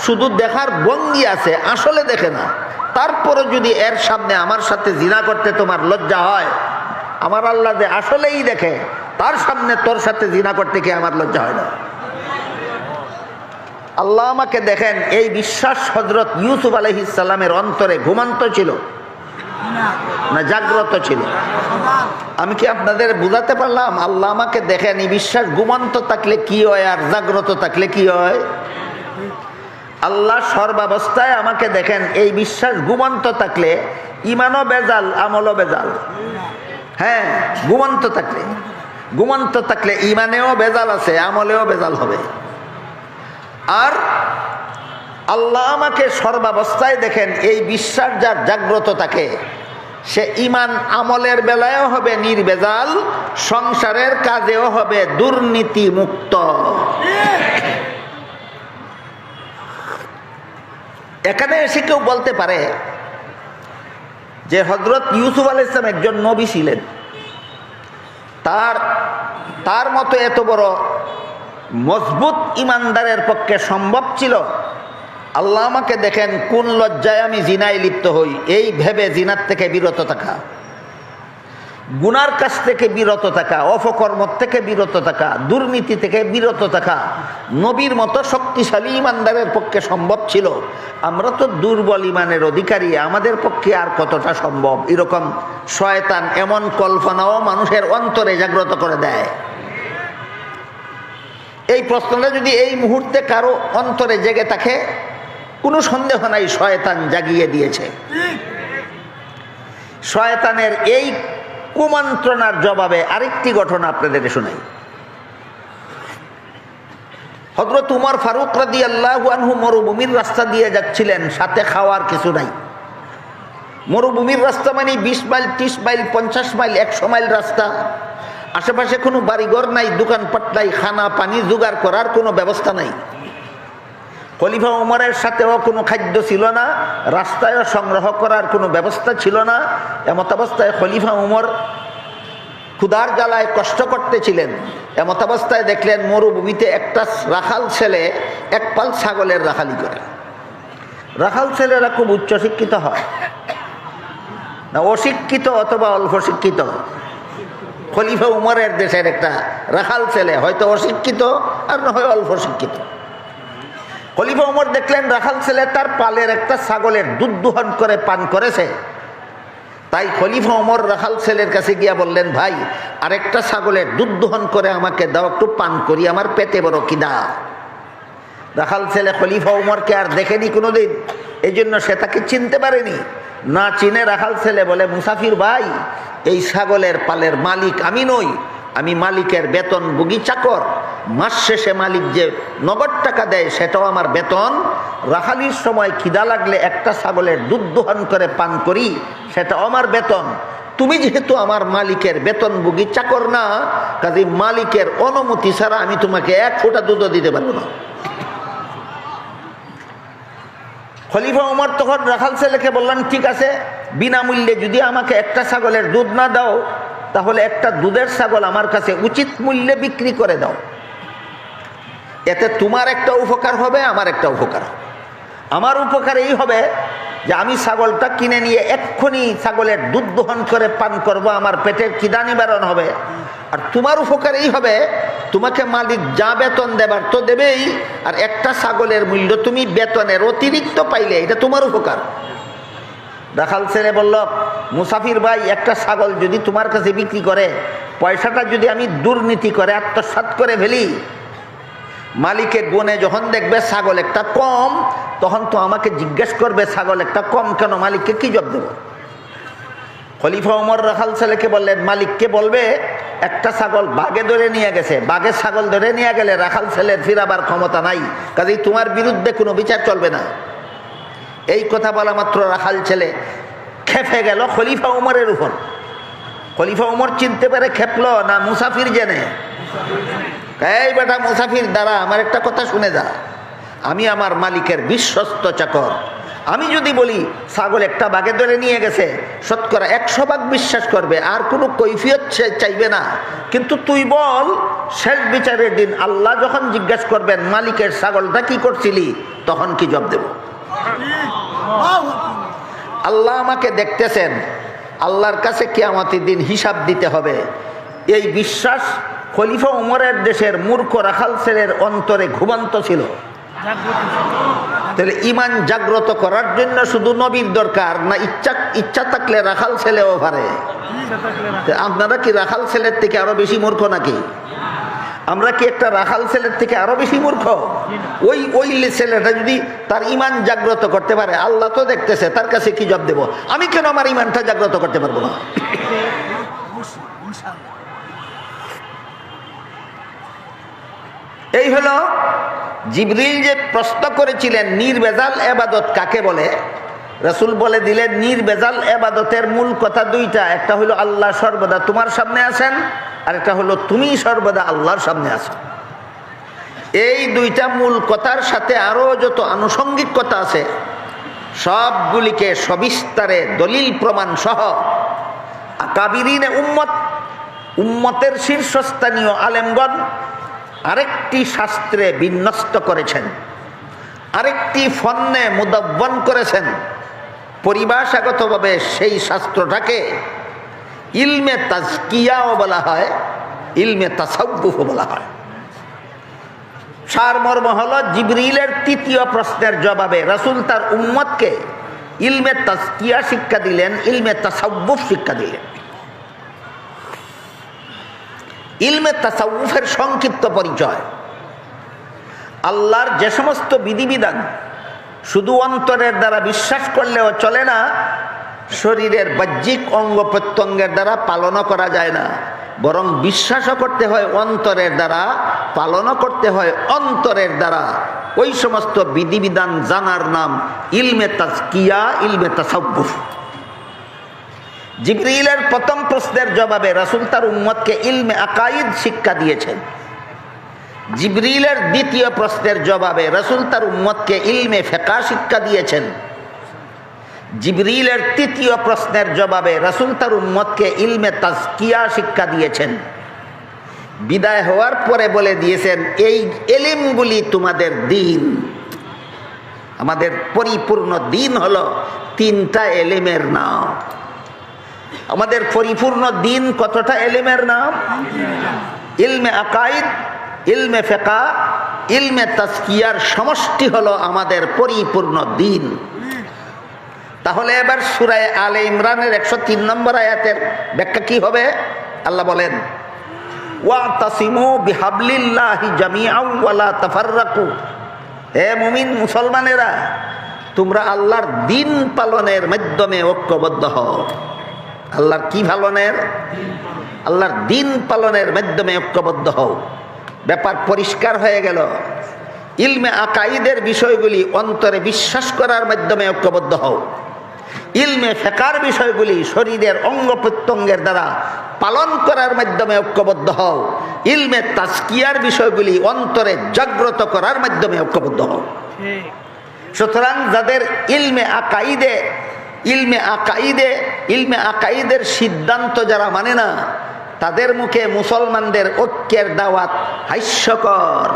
শুধু দেখার ভঙ্গি আছে, আসলে দেখে না, তারপরে যদি এর সামনে আমার সাথে জিনা করতে তোমার লজ্জা হয়, আমার আল্লাহ যে আসলেই দেখে, তার সামনে তোর সাথে জিনা করতে কি আমার লজ্জা হয় না? আল্লাহ আমাকে দেখেন, এই বিশ্বাস হযরত ইউসুফ আলাইহিস সালামের অন্তরে ঘুমন্ত ছিল না জাগ্রত ছিল? আমি কি আপনাদের বুঝাতে পারলাম? আল্লাহ আমাকে দেখেন, এই বিশ্বাস ঘুমন্ত থাকলে কি হয় আর জাগ্রত থাকলে কি হয়? আল্লাহ সর্বাবস্থায় আমাকে দেখেন, এই বিশ্বাস ঘুমন্ত থাকলে ইমানও বেজাল, আমলও বেজাল। হ্যাঁ, ঘুমন্ত থাকলে ইমানেও বেজাল আছে, আমলেও বেজাল হবে। আর আল্লাহ আমাকে সর্বাবস্থায় দেখেন, এই বিশ্বাস যার জাগ্রত থাকে সে ইমান আমলের বেলায়ও হবে নির্বেজাল, সংসারের কাজেও হবে দুর্নীতি মুক্ত। এখানে এসে কেউ বলতে পারে যে হযরত ইউসুফ আলাইহিস সালাম একজন নবী ছিলেন, তার মতো এত বড় মজবুত ইমানদারের পক্ষে সম্ভব ছিল? আল্লাহ আমাকে দেখেন, কোন লজ্জায় আমি জিনায় লিপ্ত হই, এই ভেবে জিনার থেকে বিরত থাকা, গুনার কাছ থেকে বিরত থাকা, অপকর্ম থেকে বিরত থাকা, দুর্নীতি থেকে বিরত থাকা নবীর মতো শক্তিশালী ইমানদারের পক্ষে সম্ভব ছিল। আমরা তো দুর্বল ইমানের অধিকারী, আমাদের পক্ষে আর কতটা সম্ভব? এরকম শয়তান এমন কল্পনাও মানুষের অন্তরে জাগ্রত করে দেয়। এই প্রশ্নটা যদি এই মুহূর্তে কারো অন্তরে জেগে থাকে, কোনো সন্দেহ নাই শয়তান জাগিয়ে দিয়েছে। শয়তানের এই কুমন্ত্রণার জবাবে আরেকটি ঘটনা আপনাদের শোনাই। হযরত উমর ফারুক রাদিয়াল্লাহু আনহু মরুভূমির রাস্তা দিয়ে যাচ্ছিলেন, সাথে খাওয়ার কিছু নাই। মরুভূমির রাস্তা মানে 20 মাইল, 30 মাইল, 50 মাইল, 100 মাইল রাস্তা। আশেপাশে কোনো বাড়িঘর নাই, দোকানপাট নাই, খানা পানি জোগাড় করার কোনো ব্যবস্থা নাই। খলিফা উমরের সাথেও কোনো খাদ্য ছিল না, রাস্তায়ও সংগ্রহ করার কোনো ব্যবস্থা ছিল না। এমত অবস্থায় খলিফা উমর ক্ষুধার জ্বালায় কষ্ট করতেছিলেন। এমত অবস্থায় দেখলেন মরুভূমিতে একটা রাখাল ছেলে এক পাল ছাগলের রাখালি করে। রাখাল ছেলেরা খুব উচ্চশিক্ষিত হয় না অশিক্ষিত অথবা অল্প শিক্ষিত? খলিফা উমরের দেশের একটা রাখাল ছেলে হয়তো অশিক্ষিত আর না হয় অল্প শিক্ষিত। খলিফা উমর দেখলেন রাখাল ছেলে তার পালের একটা ছাগলের দুধ দোহন করে পান করেছে। তাই খলিফা উমর রাখাল ছেলের কাছে গিয়া বললেন, ভাই, আরেকটা ছাগলের দুধ দোহন করে আমাকে দাও, একটু পান করি, আমার পেটে বড় খিদা। রাখাল ছেলে খলিফা উমরকে আর দেখেনি কোনোদিন, এই জন্য সে তাকে চিনতে পারেনি। না চিনে রাখাল ছেলে বলে, মুসাফির ভাই, এই ছাগলের পালের মালিক আমি নই, আমি মালিকের বেতনভোগী চাকর। মাস শেষে মালিক যে নগদ টাকা দেয় সেটাও আমার বেতন, রাখালির সময় খিদা লাগলে একটা ছাগলের দুধ দোহন করে পান করি, সেটা আমার বেতন। তুমি যেহেতু আমার মালিকের বেতনভোগী চাকর না, কাজে মালিকের অনুমতি ছাড়া আমি তোমাকে এক ফোঁটা দুধও দিতে পারবো না। খলিফা ওমর তখন রাখাল ছেলেকে বললেন, ঠিক আছে, বিনামূল্যে যদি আমাকে একটা ছাগলের দুধ না দাও, তাহলে একটা দুধের ছাগল আমার কাছে উচিত মূল্যে বিক্রি করে দাও। এতে তোমার একটা উপকার হবে, আমার একটা উপকার হবে। আমার উপকার এই হবে যে আমি ছাগলটা কিনে নিয়ে এক্ষুনি ছাগলের দুধ দোহন করে পান করব, আমার পেটের খিদা নিবারণ হবে। আর তোমার উপকার এই হবে, তোমাকে মালিক যা বেতন দেবার তো দেবেই, আর একটা ছাগলের মূল্য তুমি বেতনের অতিরিক্ত পাইলে, এটা তোমার উপকার। রাখাল ছেলে বলল, মুসাফির ভাই, একটা ছাগল যদি তোমার কাছে বিক্রি করে, পয়সাটা যদি আমি দুর্নীতি করে আত্মসাৎ করে ফেলি, মালিকের গুণে যখন দেখবে ছাগল একটা কম, তখন তো আমাকে জিজ্ঞেস করবে ছাগল একটা কম কেন, মালিককে কি জবাব দেব? খলিফা ওমর রাখাল ছেলেকে বললেন, মালিককে বলবে একটা ছাগল বাঘে ধরে নিয়ে গেছে, বাঘের ছাগল ধরে নিয়ে গেলে রাখাল ছেলের ফিরাবার ক্ষমতা নাই, কাজেই তোমার বিরুদ্ধে কোনো বিচার চলবে না। এই কথা বলা মাত্র রাখাল ছেলে খেপে গেল খলিফা ওমরের উপর। খলিফা ওমর চিনতে পারে খেপলো না মুসাফির জেনে? এই বেটা মুসাফির, দ্বারা আমার একটা কথা শুনে যা, আমি আমার মালিকের বিশ্বস্ত চাকর। আমি যদি বলি ছাগল একটা বাঘে ধরে নিয়ে গেছে, শতকরা 100 ভাগ বিশ্বাস করবে, আর কোনো কৈফিয়ত চাইবে না। কিন্তু তুই বল, শেষ বিচারের দিন আল্লাহ যখন জিজ্ঞাসা করবেন মালিকের ছাগলটা কি করছিলি, তখন কি জবাব দেব? আল্লাহ আমাকে দেখতেছেন, আল্লাহর কাছে কিয়ামতের দিন হিসাব দিতে হবে। এই বিশ্বাস খলিফা ওমরের দেশের মূর্খ রাখাল ছেলের অন্তরে ঘুমন্ত ছিল। তাহলে ইমান জাগ্রত করার জন্য শুধু নবীর দরকার না, ইচ্ছা থাকলে রাখাল ছেলেও পারে? আপনারা কি রাখাল ছেলের থেকে আরো বেশি মূর্খ নাকি? আমরা কি একটা রাখাল ছেলের থেকে আরো বেশি মূর্খ? ওই ছেলেটা যদি তার ইমান জাগ্রত করতে পারে, আল্লাহ তো দেখতেছে, তার কাছে কি জবাব দেব? আমি কেন আমার ইমানটা জাগ্রত করতে পারবো না? এই হলো জিবরিল যে প্রশ্ন করেছিলেন নির্ভেজাল এবাদত কাকে বলে, রাসূল বলে দিলেন নির্ভেজাল এবাদতের মূল কথা দুইটা। একটা হলো আল্লাহ সর্বদা তোমার সামনে আছেন, আর একটা হলো তুমি সর্বদা আল্লাহর সামনে আছো। এই দুইটা মূল কথার সাথে আরো যত আনুষঙ্গিক কথা আছে, সবগুলিকে সবিস্তারে দলিল প্রমাণ সহ আকাবিরিনে উম্মতের শীর্ষস্থানীয় আলেমগণ আরেকটি শাস্ত্রে বিন্যস্ত করেছেন, আরেকটি ফন্নে মুদাব্বন করেছেন। পরিভাষাগতভাবে সেই শাস্ত্রটাকে ইলমে তাজকিয়াও বলা হয়, ইলমে তাসাউফও বলা হয়। সারমর্ম হল, জিবরিলের তৃতীয় প্রশ্নের জবাবে রাসূল তার উম্মতকে ইলমে তাজকিয়া শিক্ষা দিলেন, ইলমে তাসাউফ শিক্ষা দিলেন। ইলমে তাসাউফের সংক্ষিপ্ত পরিচয়, আল্লাহর যে সমস্ত বিধিবিধান শুধু অন্তরের দ্বারা বিশ্বাস করলেও চলে না, শরীরের বাহ্যিক অঙ্গ প্রত্যঙ্গের দ্বারা পালনও করা যায় না, বরং বিশ্বাসও করতে হয় অন্তরের দ্বারা, পালনও করতে হয় অন্তরের দ্বারা। ওই সমস্ত বিধিবিধান জানার নাম ইলমে তাজকিয়া, ইলমে তাসাউফ। জিবরিলের প্রথম প্রশ্নের জবাবে রাসূল তার উম্মতকে ইলমে আকাইদ শিক্ষা দিয়েছেন। জিবরিলের দ্বিতীয় প্রশ্নের জবাবে রাসূল তার উম্মতকে ইলমে ফিকহ শিক্ষা দিয়েছেন। জিবরিলের তৃতীয় প্রশ্নের জবাবে রাসূল তার উম্মতকে ইলমে তাজকিয়া শিক্ষা দিয়েছেন। বিদায় হওয়ার পরে বলে দিয়েছেন, এই এলিমগুলি তোমাদের দ্বীন। আমাদের পরিপূর্ণ দ্বীন হলো তিনটা এলিমের নাম। আমাদের পরিপূর্ণ দ্বীন কতটা এলিমের নাম? ইলমে আকাইদ, ইলমে ফিকহ, ইলমে তাজকিয়ার সমষ্টি হলো আমাদের পরিপূর্ণ দ্বীন। তাহলে এবার সূরা আলে ইমরানের 103 নম্বর আয়াতের ব্যাখ্যা কি হবে? আল্লাহ বলেন, ওয়াতাসিমু বিহাবলিল্লাহি জামিআন ওয়া লা তাফাররাকু। হে মুমিন মুসলমানেরা, তোমরা আল্লাহর দ্বীন পালনের মাধ্যমে ঐক্যবদ্ধ হও। আল্লাহর কি পালনের? আল্লাহর দ্বীন পালনের মাধ্যমে ঐক্যবদ্ধ হও। ব্যাপার পরিষ্কার হয়ে গেল। ইলমে আকাইদের বিষয়গুলি অন্তরে বিশ্বাস করার মাধ্যমে ঐক্যবদ্ধ হও। ইলমে ফিকহের বিষয়গুলি শরীরের অঙ্গ প্রত্যঙ্গের দ্বারা পালন করার মাধ্যমে ঐক্যবদ্ধ হও। ইলমে তাজকিয়ার বিষয়গুলি অন্তরে জাগ্রত করার মাধ্যমে ঐক্যবদ্ধ হও। সুতরাং যাদের ইলমে আকাইদের সিদ্ধান্ত যারা মানে না, তাদের মুখে মুসলমানদের ঐক্যের দাওয়াত হাস্যকর।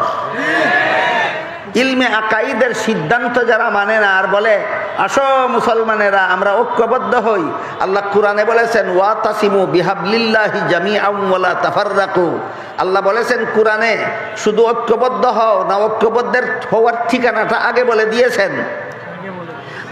ইলমে আকাইদের সিদ্ধান্ত যারা মানে না আর বলে আসো মুসলমানেরা আমরা ঐক্যবদ্ধ হই, আল্লাহ কুরআনে বলেছেন ওয়াতাসিমু বিহাবলিল্লাহি জামিআন ওয়ালা তাফাররাকু। আল্লাহ বলেছেন কুরআনে শুধু ঐক্যবদ্ধ হও না, ঐক্যবদ্ধের হওয়ার ঠিকানাটা আগে বলে দিয়েছেন।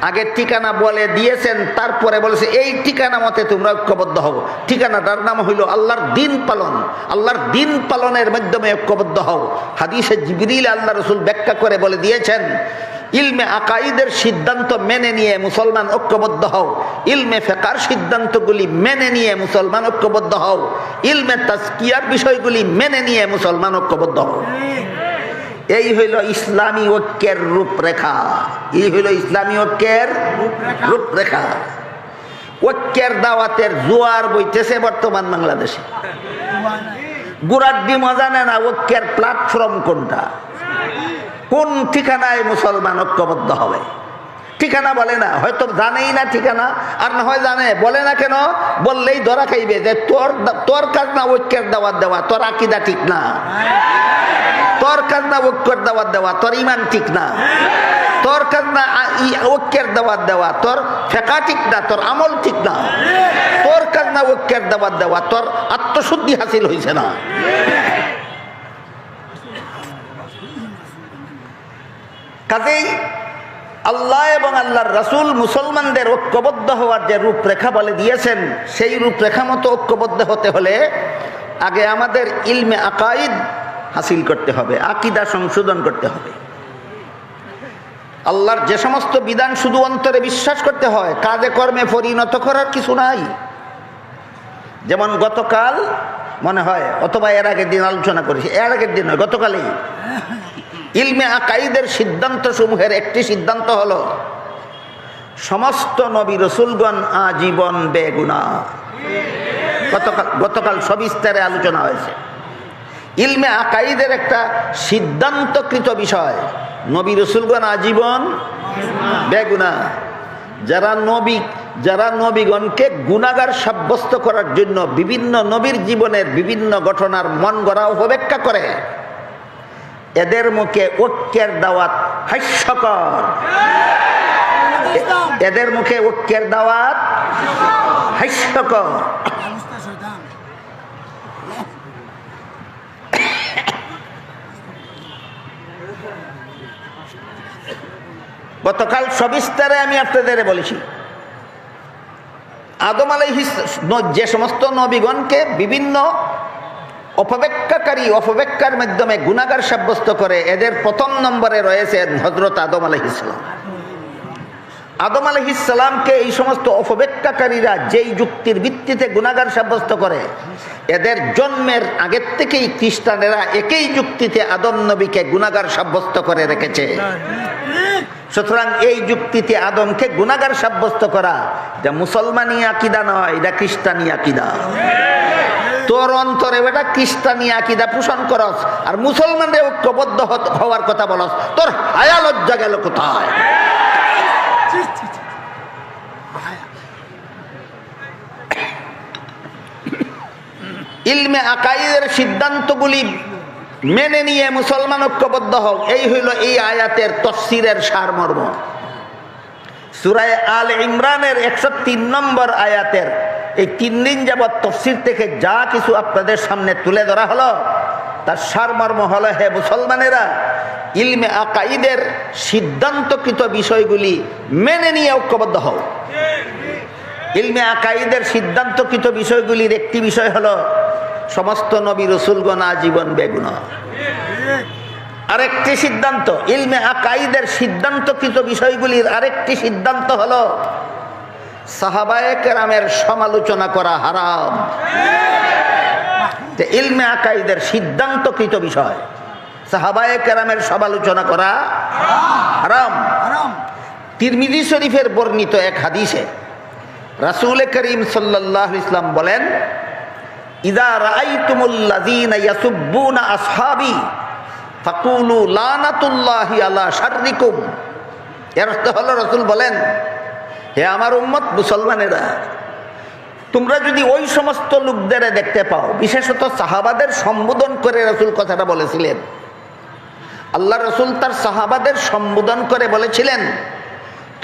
আগের ঠিকানা বলে দিয়েছেন, তারপরে বলেছে এই ঠিকানা মতে তোমরা ঐক্যবদ্ধ হও। ঠিকানাটার নাম হইল আল্লাহর দিন পালন। আল্লাহর দিন পালনের মাধ্যমে ঐক্যবদ্ধ হও। হাদিসে জিবরিল আল্লাহ রাসূল ব্যাখ্যা করে বলে দিয়েছেন ইলমে আকাইদের সিদ্ধান্ত মেনে নিয়ে মুসলমান ঐক্যবদ্ধ হও। ইলমে ফিকহের সিদ্ধান্তগুলি মেনে নিয়ে মুসলমান ঐক্যবদ্ধ হও। ইলমে তাজকিয়ার বিষয়গুলি মেনে নিয়ে মুসলমান ঐক্যবদ্ধ হও। এই হইল ইসলামী ঐক্যের রূপরেখা। এই হইল ইসলামী ঐক্যের রূপরেখা। ঐক্যের দাওয়াতের জোয়ার বইতেছে বর্তমান বাংলাদেশে। গুড়াড্ডি মজা নেয় না ঐক্যের প্ল্যাটফর্ম কোনটা, কোন ঠিকানায় মুসলমান ঐক্যবদ্ধ হবে। ঠিকানা বলে না, হয়তো জানেই না ঠিকানা, আর না হয় জানে, বলে না কেন, বললেই ধরা খাইবে যে তোর কাজ না ঐক্যের দাওয়াত দেওয়া, তোর আকীদা ঠিক না, তোর কাজ না ঐক্যের দাওয়াত দেওয়া, তোর ঈমান ঠিক না, তোর কাজ না ঐক্যের দাওয়াত দেওয়া, তোর ফিকহ ঠিক না, তোর আমল ঠিক না, তোর কাজ না ঐক্যের দাওয়াত দেওয়া, তোর আত্মশুদ্ধি হাসিল হয়েছে না। কাজেই আল্লাহ এবং আল্লাহর রাসূল মুসলমানদের ঐক্যবদ্ধ হওয়ার যে রূপরেখা বলে দিয়েছেন, সেই রূপরেখা মতো ঐক্যবদ্ধ হতে হলে আগে আমাদের ইলমে আকাইদ হাসিল করতে হবে, আকীদা সংশোধন করতে হবে। আল্লাহর যে সমস্ত বিধান শুধু অন্তরে বিশ্বাস করতে হয়, কাজে কর্মে পরিণত করার কিছু নাই। যেমন গতকাল মনে হয় অথবা এর আগের দিন আলোচনা করেছি, এর আগের দিন নয়, গতকালই ইলমে আকাইদের সিদ্ধান্ত সমূহের একটি সিদ্ধান্ত হলো সমস্ত নবী রসুলগণ আজীবন বেগুনাহ। গতকাল সবিস্তারে আলোচনা হয়েছে। ইলমে আকাইদের একটা সিদ্ধান্তকৃত বিষয়, নবী রসুলগণ আজীবন বেগুনাহ। যারা নবীগণকে গুনাহগার সাব্যস্ত করার জন্য বিভিন্ন নবীর জীবনের বিভিন্ন ঘটনার মন গড়া উপব্যাখ্যা করে, এদের মুখে ঐক্যের দাওয়াত হাস্যকর। এদের মুখে ঐক্যের দাওয়াত হাস্যকর। গতকাল সবিস্তারে আমি আপনাদের বলেছি, আদম আলাইহিস যে সমস্ত নবীগণকে বিভিন্ন অপব্যাখ্যার মাধ্যমে গুনাহগার সাব্যস্ত করে, এদের প্রথম নম্বরে রয়েছেন হযরত আদম আলাইহিস সালাম। আদম আলাইহিস সালামকে এই সমস্ত অপব্যাখ্যাকারীরা যেই যুক্তির ভিত্তিতে গুনাহগার সাব্যস্ত করে, এদের জন্মের আগের থেকেই খ্রিস্টানেরা একই যুক্তিতে আদম নবীকে গুনাহগার সাব্যস্ত করে রেখেছে। সুতরাং এই যুক্তিতে আদমকে গুনাহগার সাব্যস্ত করা এটা মুসলমানি আকীদা নয়, এটা খ্রিস্টানি আকীদা। তোর অন্তরে বেটা খ্রিস্টানি আকীদা পোষণ করস আর মুসলমানদের ঐক্যবদ্ধ হওয়ার কথা বলস, তোর হায়া লজ্জা গেল কোথায়? ইলমে আকাইদের সিদ্ধান্তগুলি মেনে নিয়ে মুসলমান ঐক্যবদ্ধ হোক, এই হইল এই আয়াতের তাফসীরের সারমর্ম। সূরা আল ইমরানের 103 নম্বর আয়াতের এই 3 দিন যাবৎ তাফসীর থেকে যা কিছু আপনাদের সামনে তুলে ধরা হলো, তার সারমর্ম হলো, হে মুসলমানেরা, ইলমে আকাইদের সিদ্ধান্তকৃত বিষয়গুলি মেনে নিয়ে ঐক্যবদ্ধ হও। ইলমে আকাইদের সিদ্ধান্তকৃত বিষয়গুলির একটি বিষয় হলো সমস্ত নবী রসুলগণ আজীবন বেগুনাহ। আরেকটি সিদ্ধান্ত, ইলমে আকাইদের সিদ্ধান্তকৃত বিষয়গুলির আরেকটি সিদ্ধান্ত হলো সাহাবায়ে কেরামের সমালোচনা করা হারাম। ইলমে আকাইদের সিদ্ধান্তকৃত বিষয়, সাহাবায়ে কেরামের সমালোচনা করা হারাম। তিরমিজি শরীফের বর্ণিত এক হাদিসে রাসূল করিম সাল্লাল্লাহু আলাইহি ওয়াসাল্লাম বলেন, ইযা রাআইতুমুল্লাযীনা ইয়াসুব্বুনা আসহাবি ফাকুলু লানাতুল্লাহি আলা শাররিকুম। এর অর্থ হলো, রাসূল বলেন, হে আমার উম্মত মুসলমানেরা, তোমরা যদি ওই সমস্ত লোকদের দেখতে পাও, বিশেষত সাহাবাদের সম্বোধন করে রাসূল কথাটা বলেছিলেন। আল্লাহ রাসূল তার সাহাবাদের সম্বোধন করে বলেছিলেন,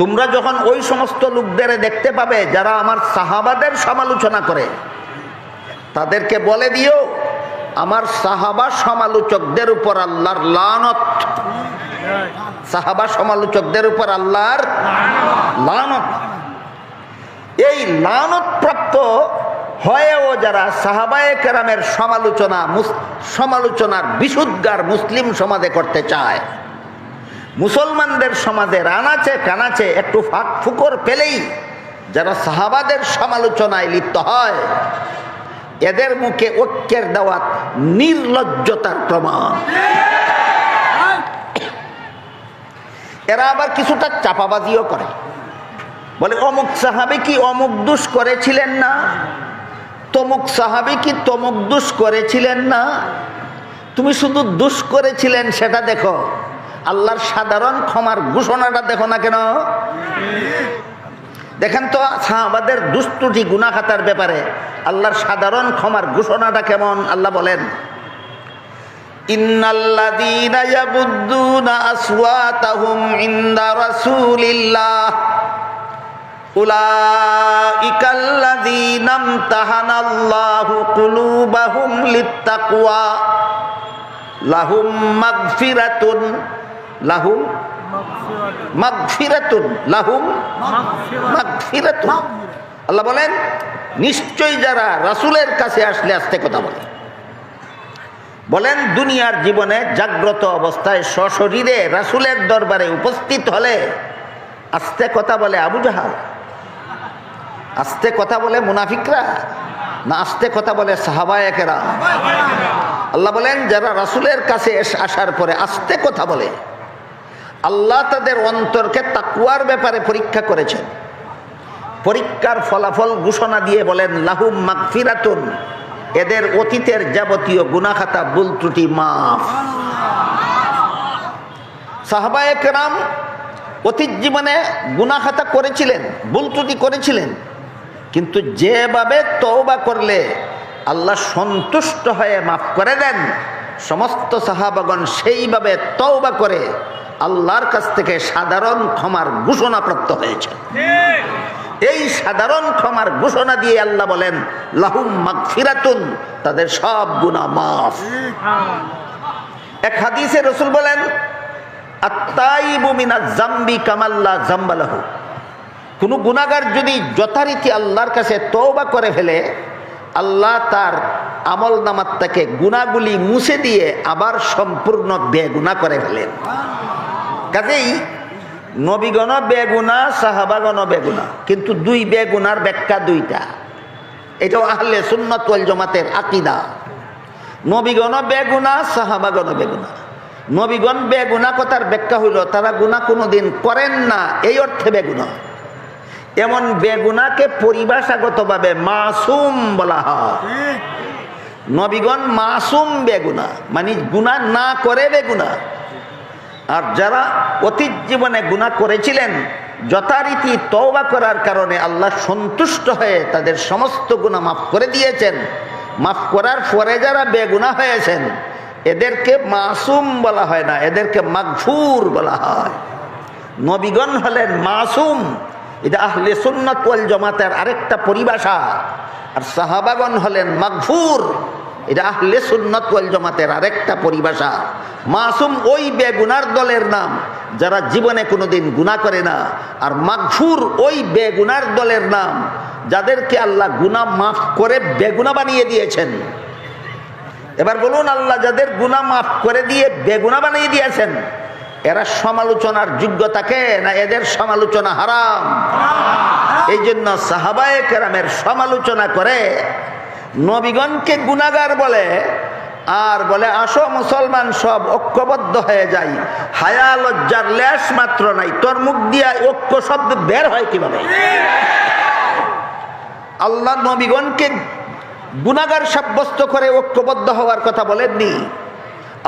তোমরা যখন ওই সমস্ত লোকদের দেখতে পাবে যারা আমার সাহাবাদের সমালোচনা করে, তাদেরকে বলে দিও আমার সাহাবা সমালোচকদের উপর আল্লাহর লানত। সাহাবা সমালোচকদের উপর আল্লাহর লানত। এই লানত প্রাপ্ত হয়েও যারা সাহাবায়ে কেরামের সমালোচনার বিশুদ্ধার মুসলিম সমাজে করতে চায়, মুসলমানদের সমাজে আনাচে কানাচে একটু ফাঁক ফুকর পেলেই যারা সাহাবাদের সমালোচনায় লিপ্ত হয়, এদের মুখে ঐক্যের দাওয়াত নির্লজ্জতার প্রমাণ। এরা আবার কিছুটা চাপাবাজিও করে, বলে অমুক সাহাবী কি অমুক দোষ করেছিলেন না, তমুক সাহাবী কি তমুক দোষ করেছিলেন না। তুমি শুধু দোষ করেছিলেন সেটা দেখো, আল্লাহর সাধারণ ক্ষমার ঘোষণাটা দেখো না কেন? দেখেন তো সাহাবাদের দুষ্টুটি গুনাহ খাতার ব্যাপারে আল্লাহর সাধারণ ক্ষমার ঘোষণাটা কেমন। আল্লাহ বলেন, ইন্নাল্লাযীনা ইয়াগুদ্দুনা আসওয়াতাহুম ইনদা রাসূলিল্লাহ উলাইকাল্লাযীনা ইমতাহানাল্লাহু কুলুবাহুম লিত্তাকওয়া লাহুম মাগফিরাতুন আল্লাহ বলেন, নিশ্চয়ই যারা রাসূলের কাছে আসলে আস্তে কথা বলেন দুনিয়ার জীবনে জাগ্রত অবস্থায় সশরীরে রাসূলের দরবারে উপস্থিত হলে আস্তে কথা বলে আবু জাহাল, আস্তে কথা বলে মুনাফিকরা, না আস্তে কথা বলে সাহাবায়ে কেরাম? আল্লাহ বলেন, যারা রাসূলের কাছে আসার পরে আস্তে কথা বলে, আল্লাহ তাদের অন্তরকে তাকওয়ার ব্যাপারে পরীক্ষা করেছেন। পরীক্ষার ফলাফল ঘোষণা দিয়ে বলেন, লাহুম মাগফিরাতুন, এদের অতীতের যাবতীয় গুনাহ খাতা ভুল ত্রুটি মাফ। সাহাবায়ে কেরাম অতীত জীবনে গুনাহ খাতা করেছিলেন, ভুল ত্রুটি করেছিলেন, কিন্তু যেভাবে তওবা করলে আল্লাহ সন্তুষ্ট হয়ে মাফ করে দেন, সমস্ত সাহাবাগণ সেইভাবে তওবা করে আল্লাহর কাছ থেকে সাধারণ ক্ষমার ঘোষণা প্রাপ্ত হয়েছে। এই সাধারণ ক্ষমার ঘোষণা দিয়ে আল্লাহ বলেন, লাহুম মাগফিরাতুন, তাদের সব গুনাহ মাফ। এক হাদিসে রাসূল বলেন, আত-তাইবু মিনাজ যামবি কামাল্লা যামবা লাহু। কোন গুনাহগার যদি যথারীতি আল্লাহর কাছে তওবা করে ফেলে, আল্লাহ তার আমল নামাত থেকে গুনাহগুলি মুছে দিয়ে আবার সম্পূর্ণ বেগুনাহ করে ফেলেন। কাজেই নবীগণ বেগুনাহ, সাহাবাগণ বেগুনাহ, কিন্তু দুই বেগুনার ব্যাখ্যা দুইটা। এটাও আহলে সুন্নাত ওয়াল জামাতের আকীদা। নবীগণ বেগুনাহ, সাহাবাগণ বেগুনাহ। নবীগণ বেগুনাহ কথার ব্যাখ্যা হইল তারা গুনাহ কোনোদিন করেন না, এই অর্থে বেগুনাহ। এমন বেগুনাহকে পরিভাষাগতভাবে মাসুম বলা হয়। নবীগণ মাসুম বেগুনাহ, মানে গুনাহ না করে বেগুনাহ। আর যারা অতীত জীবনে গুনাহ করেছিলেন, যথারীতি তওবা করার কারণে আল্লাহ সন্তুষ্ট হয়ে তাদের সমস্ত গুনাহ মাফ করে দিয়েছেন। মাফ করার পরে যারা বেগুনাহ হয়েছেন, এদেরকে মাসুম বলা হয় না, এদেরকে মাগফুর বলা হয়। নবীগণ হলেন মাসুম, এটা আহলে সুন্নাত ওয়াল জামাতের আরেকটা পরিভাষা। আর সাহাবাগণ হলেন মাগফুর, এটা আহলে সুন্নাত ওয়াল জামাতের আরেকটা পরিভাষা। মাসুম ওই বেগুনার দলের নাম যারা জীবনে কোনোদিন গুনাহ করে না, আর মাগফুর ওই বেগুনার দলের নাম যাদেরকে আল্লাহ গুনাহ মাফ করে বেগুনাহ বানিয়ে দিয়েছেন। এবার বলুন, আল্লাহ যাদের গুনাহ মাফ করে দিয়ে বেগুনাহ বানিয়ে দিয়েছেন, এরা সমালোচনার যোগ্য থাকে না? এদের সমালোচনা হারাম। এই জন্য সাহাবায়ে কেরামের সমালোচনা করে নবীগণকে গুনাহগার বলে, আর বলে আসো মুসলমান সব ঐক্যবদ্ধ হয়ে যাই, হায়া লজ্জার লেশ মাত্র নাই। তোর মুখ দিয়া ঐক্য শব্দ বের হয় কিভাবে? আল্লাহ নবীগণকে গুনাহগার সাব্যস্ত করে ঐক্যবদ্ধ হওয়ার কথা বলেননি।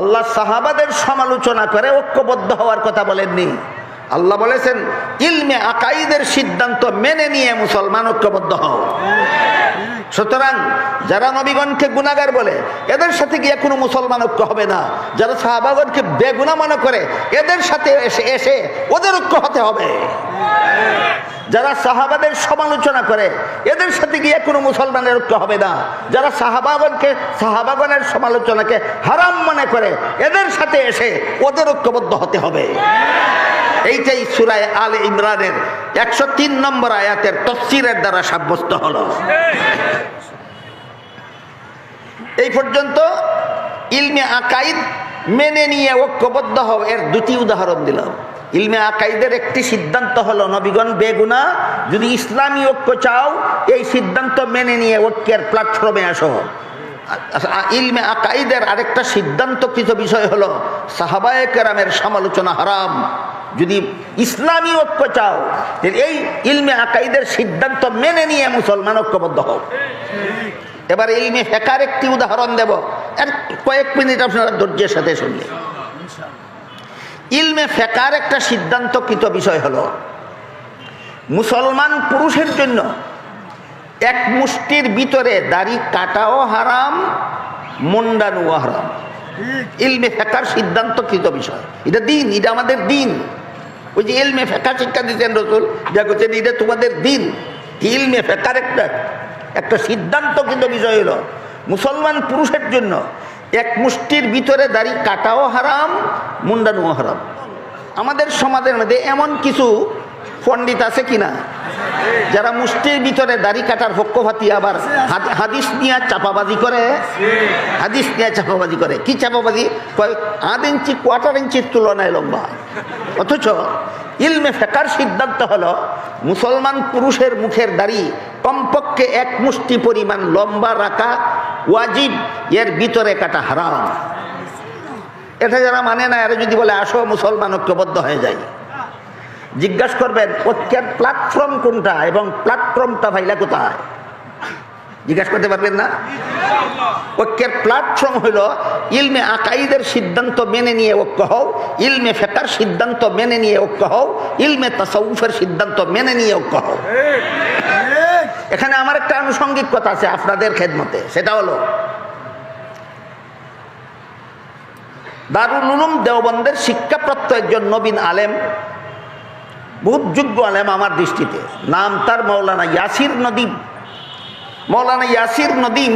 আল্লাহ সাহাবাদের সমালোচনা করে ঐক্যবদ্ধ হওয়ার কথা বলেননি। আল্লাহ বলেছেন ইলমে আকাইদের সিদ্ধান্ত মেনে নিয়ে মুসলমান ঐক্যবদ্ধ হও। সুতরাং যারা নবীগণকে গুনাহগার বলে এদের সাথে গিয়ে কোনো মুসলমান ঐক্য হবে না। যারা সাহাবাগণকে বেগুনাহ মনে করে এদের সাথে এসে ওদের ঐক্য হতে হবে। যারা সাহাবাদের সমালোচনা করে এদের সাথে গিয়ে কোনো মুসলমানের ঐক্য হবে না। যারা সাহাবাগণের সমালোচনাকে হারাম মনে করে এদের সাথে এসে ওদের ঐক্যবদ্ধ হতে হবে। এইটাই সূরা আলে ইমরানের 103 নম্বর আয়াতের তাফসীরের দ্বারা সাব্যস্ত হলো। এই পর্যন্ত ইলমে আকাইদ মেনে নিয়ে ঐক্যবদ্ধ হও এর দুটি উদাহরণ দিলাম। ইলমে আকাইদের একটি সিদ্ধান্ত হলো নবীগণ বেগুনাহ, যদি ইসলামী ঐক্য চাও এই সিদ্ধান্ত মেনে নিয়ে ঐক্যের প্ল্যাটফর্মে আসো। ইলমে আকাইদের আরেকটা সিদ্ধান্তকৃত বিষয় হলো সাহাবায়ে কেরামের সমালোচনা হারাম। যদি ইসলামী ঐক্য চাও এই ইলমে আকাইদের সিদ্ধান্ত মেনে নিয়ে মুসলমান ঐক্যবদ্ধ হও। এবার ইলমে ফিকহের একটি উদাহরণ দেব, কয়েক মিনিট আপনারা ধৈর্যের সাথে শুনলে। ইলমে ফিকহের একটা সিদ্ধান্তকৃত বিষয় হলো মুসলমান পুরুষের জন্য এক মুষ্টির ভিতরে দাড়ি কাটাও হারাম, মুন্ডানোও হারাম। ইলমে ফিকহের সিদ্ধান্তকৃত বিষয়। এটা দিন, এটা আমাদের দিন। ওই যে ইলমে ফিকহ শিক্ষা দিতেন রাসূল, যা করছেন এটা তোমাদের দিন। ইলমে ফিকহের একটা সিদ্ধান্তকৃত বিষয় হলো মুসলমান পুরুষের জন্য এক মুষ্টির ভিতরে দাড়ি কাটাও হারাম, মুন্ডানোও হারাম। আমাদের সমাজের মধ্যে এমন কিছু পণ্ডিত আছে কিনা যারা মুষ্টির ভিতরে দাড়ি কাটার পক্ষপাতী, আবার হাদিস নিয়ে চাপাবাজি করে। হাদিস নিয়ে চাপাবাজি করে। কি চাপাবাজি? আধ ইঞ্চি কোয়ার্টার ইঞ্চির তুলনায় লম্বা। অথচ ইলমে ফিকহের সিদ্ধান্ত হলো মুসলমান পুরুষের মুখের দাড়ি কমপক্ষে এক মুষ্টি পরিমাণ লম্বা রাখা ওয়াজিব, এর ভিতরে কাটা হারাম। এটা যারা মানে না, এরা যদি বলে আসো মুসলমান ঐক্যবদ্ধ হয়ে যায়, জিজ্ঞাসা করবেন ঐক্যের প্ল্যাটফর্ম কোনটা এবং প্ল্যাটফর্মটা ভাইলা কোথায়? জিজ্ঞাসা করতে পারবেন না? ঐক্যের প্ল্যাটফর্ম হলো ইলমে আকাইদের সিদ্ধান্ত মেনে নিয়ে ঐক্য হও, ইলমে ফিকহের সিদ্ধান্ত মেনে নিয়ে ঐক্য হও, ইলমে তাসাউফের সিদ্ধান্ত মেনে নিয়ে ঐক্য হও। এখানে আমার একটা আনুষঙ্গিক কথা আছে আপনাদের খেদমতে, সেটা হলো দারুল উলুম দেওবন্দের শিক্ষাপ্রাপ্ত একজন নবীন আলেম, বহুত যোগ্য আলেম আমার দৃষ্টিতে, নাম তার মৌলানা ইয়াসির নদীম। মৌলানা ইয়াসির নদীম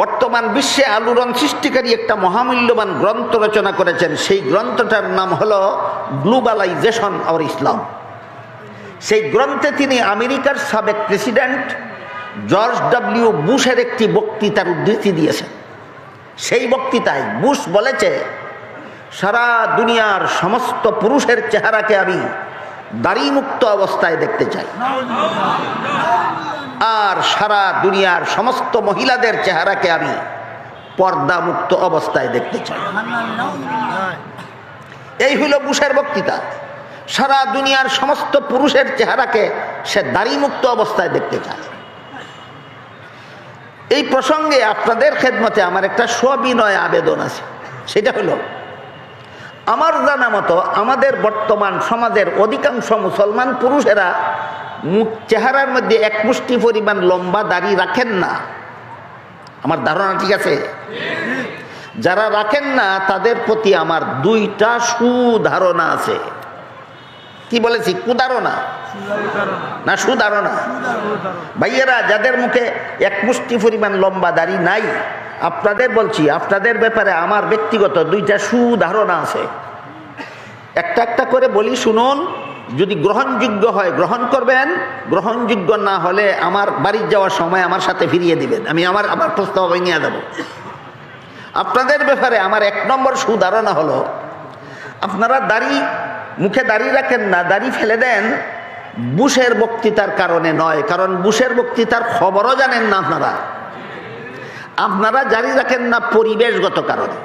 বর্তমান বিশ্বে আলোড়ন সৃষ্টিকারী একটা মহামূল্যবান গ্রন্থ রচনা করেছেন। সেই গ্রন্থটার নাম হলো গ্লোবালাইজেশন অর ইসলাম। সেই গ্রন্থে তিনি আমেরিকার সাবেক প্রেসিডেন্ট জর্জ ডব্লিউ বুশের একটি বক্তৃতার উদ্ধৃতি দিয়েছেন। সেই বক্তৃতায় বুশ বলেছে, সারা দুনিয়ার সমস্ত পুরুষের চেহারাকে আমি দাড়িমুক্ত অবস্থায় দেখতে চাই, আর সারা দুনিয়ার সমস্ত মহিলাদের চেহারাকে আমি পর্দামুক্ত অবস্থায় দেখতে চাই। এই হলো বুশের বক্তৃতা। সারা দুনিয়ার সমস্ত পুরুষের চেহারাকে সে দাড়িমুক্ত অবস্থায় দেখতে চায়। এই প্রসঙ্গে আপনাদের খেদমতে আমার একটা সবিনয় আবেদন আছে। সেটা হলো, আমার জানা মতো আমাদের বর্তমান সমাজের অধিকাংশ মুসলমান পুরুষেরা মুখ চেহারার মধ্যে এক মুষ্টি পরিমাণ লম্বা দাড়ি রাখেন না। আমার ধারণা ঠিক আছে? যারা রাখেন না তাদের প্রতি আমার দুইটা সুধারণা আছে। কি বলেছি? কুধারণা না সুধারণা? ভাইয়েরা, যাদের মুখে এক মুষ্টি পরিমাণ লম্বা দাড়ি নাই, আপনাদের বলছি, আপনাদের ব্যাপারে আমার ব্যক্তিগত দুইটা সুধারণা আছে। একটা একটা করে বলি, শুনুন। যদি গ্রহণযোগ্য হয় গ্রহণ করবেন, গ্রহণযোগ্য না হলে আমার বাড়ি যাওয়ার সময় আমার সাথে ফিরিয়ে দিবেন, আমি আমার প্রস্তাব নিয়ে যাব। আপনাদের ব্যাপারে আমার এক নম্বর সুধারণা হলো, আপনারা মুখে দাড়ি রাখেন না, দাড়ি ফেলে দেন বুশের বক্তৃতার কারণে নয়, কারণ বুশের বক্তৃতার খবরও জানেন না আপনারা। আপনারা জারি রাখেন না পরিবেশগত কারণে।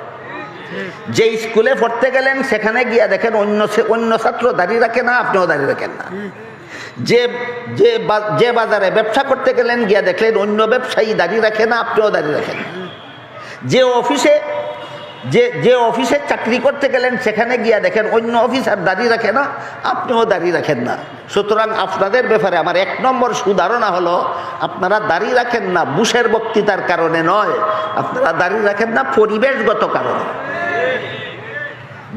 যে স্কুলে পড়তে গেলেন সেখানে গিয়া দেখেন অন্য ছাত্র দাঁড়িয়ে রাখে না, আপনিও দাঁড়িয়ে রাখেন না। যে বাজারে ব্যবসা করতে গেলেন গিয়া দেখলেন অন্য ব্যবসায়ী দাঁড়িয়ে রাখে না, আপনিও দাঁড়িয়ে রাখেন না। যে অফিসে চাকরি করতে গেলেন সেখানে গিয়া দেখেন অন্য অফিসার দাঁড়িয়ে রাখে না, আপনিও দাঁড়িয়ে রাখেন না। সুতরাং আপনাদের ব্যাপারে আমার 1 নম্বর সুধারণা হলো, আপনারা দাঁড়িয়ে রাখেন না বুশের বক্তৃতার কারণে নয়, আপনারা দাঁড়িয়ে রাখেন না পরিবেশগত কারণে।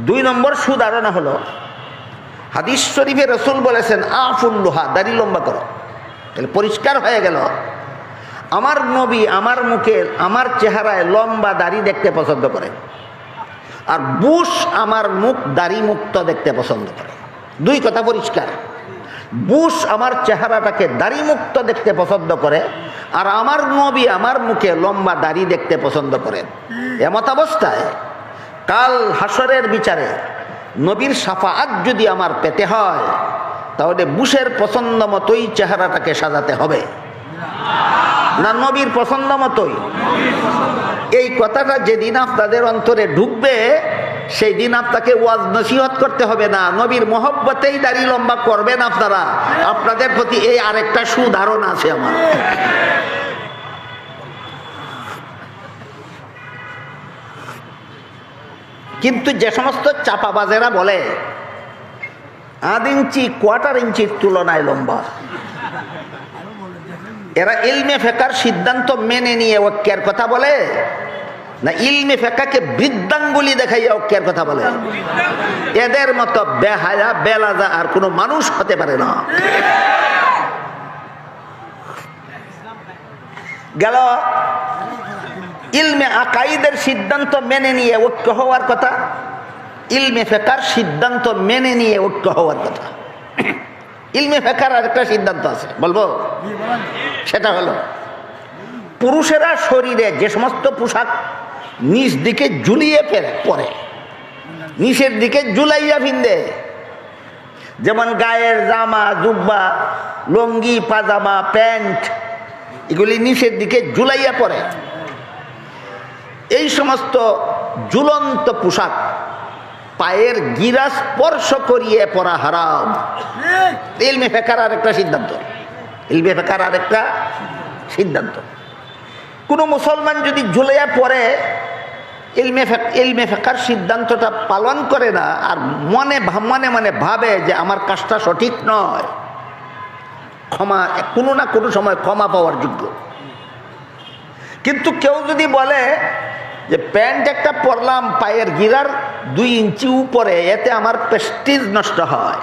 2 নম্বর সুধারণা হলো, হাদিস শরীফে রাসূল বলেছেন আফুল্লুহা, দাড়ি লম্বা করো। তাহলে পরিষ্কার হয়ে গেল আমার নবী আমার মুখে আমার চেহারায় লম্বা দাড়ি দেখতে পছন্দ করে, আর বুশ আমার মুখ দাড়ি মুক্ত দেখতে পছন্দ করে। 2 কথা পরিষ্কার। বুশ আমার চেহারাটাকে দাড়ি মুক্ত দেখতে পছন্দ করে, আর আমার নবী আমার মুখে লম্বা দাড়ি দেখতে পছন্দ করেন। এমত অবস্থায় কাল হাসরের বিচারে নবীর শাফাআত যদি আমার পেতে হয়, তাহলে বুশের পছন্দ মতোই চেহারাটাকে সাজাতে হবে না নবীর পছন্দ মতোই? এই কথাটা যেদিন আপনাদের অন্তরে ঢুকবে সেই দিন আপনাকে ওয়াজ নসিহত করতে হবে না, নবীর মহব্বতেই দাড়ি লম্বা করবেন আপনারা। আপনাদের প্রতি এই আরেকটা সুধারণা আছে আমার। কিন্তু যে সমস্ত চাপাবাজেরা বলে 1/2 ইঞ্চি 1/4 ইঞ্চির তুলনায় লম্বা, এরা ইলমে ফিকহের সিদ্ধান্ত মেনে নিয়ে ঐক্যের কথা বলে না ইলমে ফিকহকে বৃদ্ধাঙ্গুলি দেখাইয়া ঐক্যের কথা বলে? এদের মতো বেহায়া বেলাজা আর কোনো মানুষ হতে পারে না। গেল ইলমে আকাইদের সিদ্ধান্ত মেনে নিয়ে ঐক্য হওয়ার কথা, ইলমে ফিকহের সিদ্ধান্ত মেনে নিয়ে ঐক্য হওয়ার কথা। ইলমে ফিকহের আরেকটা সিদ্ধান্ত আছে, বলবো? সেটা হলো পুরুষেরা শরীরে যে সমস্ত পোশাক নিচ দিকে ঝুলিয়ে পরে, নিচের দিকে ঝুলাইয়া ফিন্দে, যেমন গায়ের জামা জুব্বা লুঙ্গি পাজামা প্যান্ট, এগুলি নিচের দিকে ঝুলাইয়া পরে, এই সমস্ত ঝুলন্ত পোশাক পায়ের গিরা স্পর্শ করিয়ে পরা হারাম। ইলমে ফিকহের আরেকটা সিদ্ধান্ত, ইলমে ফিকহের আরেকটা সিদ্ধান্ত। কোনো মুসলমান যদি ঝুলাইয়া পড়ে ইলমে ফিকহের সিদ্ধান্তটা পালন করে না, আর মনে মনে ভাবে যে আমার কাজটা সঠিক নয়, ক্ষমা কোনো না কোনো সময় ক্ষমা পাওয়ার যোগ্য। কিন্তু কেউ যদি বলে যে প্যান্ট একটা পরলাম পায়ের গিরার 2 ইঞ্চি উপরে, এতে আমার প্রেস্টিজ নষ্ট হয়,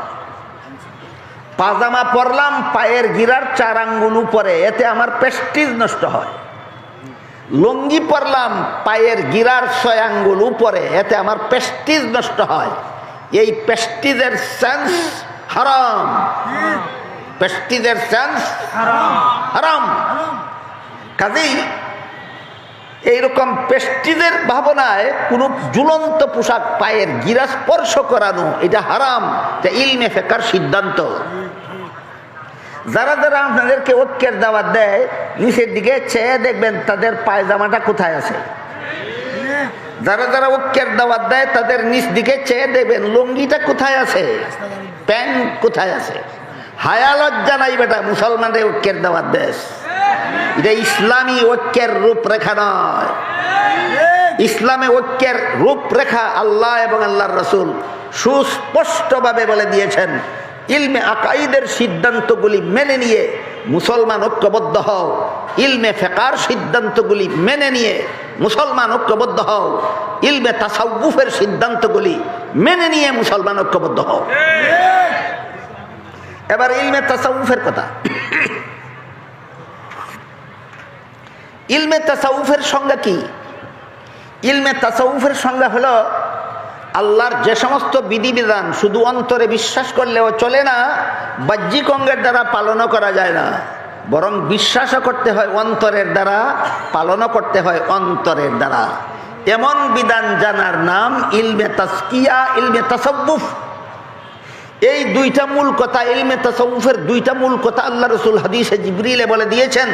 পাজামা পরলাম পায়ের গিরার 4 আঙ্গুল উপরে, এতে আমার প্রেস্টিজ নষ্ট হয়, লুঙ্গি পরলাম পায়ের গিরার 6 আঙ্গুল উপরে, এতে আমার প্রেস্টিজ নষ্ট হয়, এই প্রেস্টিজের সেন্স হারাম, প্রেস্টিজের সেন্স হারাম। কাজেই এইরকম প্রেস্টিজের ভাবনায় কোনো ঝুলন্ত পোশাক পায়ের গিরা স্পর্শ করানো এটা হারাম। এটা ইলমে ফিকহের সিদ্ধান্ত। যারা যারা আপনাদেরকে ঐক্যের দাওয়াত দেয়, নিচের দিকে চেয়ে দেখবেন তাদের পায়জামাটা কোথায় আছে। যারা যারা ঐক্যের দাওয়াত দেয় তাদের নিচ দিকে চেয়ে দেখবেন লুঙ্গিটা কোথায় আছে, প্যান্ট কোথায় আছে। হায়া লজ্জা নাই বেটা, মুসলমানদের ঐক্যের দাওয়াত দেশ। এটা ইসলামী ঐক্যের রূপরেখা নয়। ইসলামে ঐক্যের রূপরেখা আল্লাহ এবং আল্লাহর রাসূল সুস্পষ্টভাবে বলে দিয়েছেন। ইলমে আকাইদের সিদ্ধান্তগুলি মেনে নিয়ে মুসলমান ঐক্যবদ্ধ হও, ইলমে ফিকহের সিদ্ধান্তগুলি মেনে নিয়ে মুসলমান ঐক্যবদ্ধ হও, ইলমে তাসাউফের সিদ্ধান্তগুলি মেনে নিয়ে মুসলমান ঐক্যবদ্ধ হও। এবার ইলমে তাসাউফের কথা। ইলমে তাসাউফের সংজ্ঞা কি? ইলমে তাসাউফের সংজ্ঞা হলো আল্লাহর যে সমস্ত বিধিবিধান শুধু অন্তরে বিশ্বাস করলেও চলে না, বাহ্যিক অঙ্গের দ্বারা পালনও করা যায় না, বরং বিশ্বাসও করতে হয় অন্তরের দ্বারা, পালনও করতে হয় অন্তরের দ্বারা। এমন বিধান জানার নাম ইলমে তাসকিয়া, ইলমে তাসাউফ। এই 2টা মূল কথা, ইলমে তাসাউফের 2টা মূল কথা আল্লাহ রাসূল হাদিসে জিবরিলে বলে দিয়েছেন।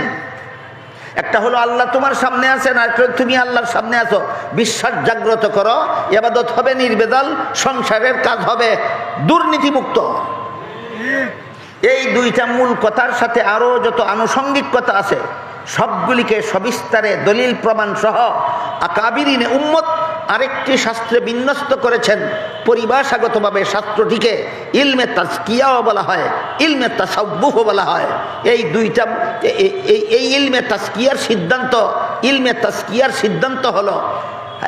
একটা হলো আল্লাহ তোমার সামনে আছেন, আর তুমি আল্লাহর সামনে আছো। বিশ্বাস জাগ্রত করো, ইবাদত হবে নির্বেজাল, সংসারের কাজ হবে দুর্নীতিমুক্ত। এই দুইটা মূল কথার সাথে আরো যত আনুষঙ্গিক কথা আছে সবগুলিকে সবিস্তারে দলিল প্রমাণ সহ আকাবিরিনে উম্মত আরেকটি শাস্ত্রে বিন্যস্ত করেছেন। পরিভাষাগতভাবে শাস্ত্রটিকে ইলমে তাজকিয়াও বলা হয়, ইলমে তাসাউফও বলা হয়। এই দুইটা এই ইলমে তাজকিয়ার সিদ্ধান্ত হলো,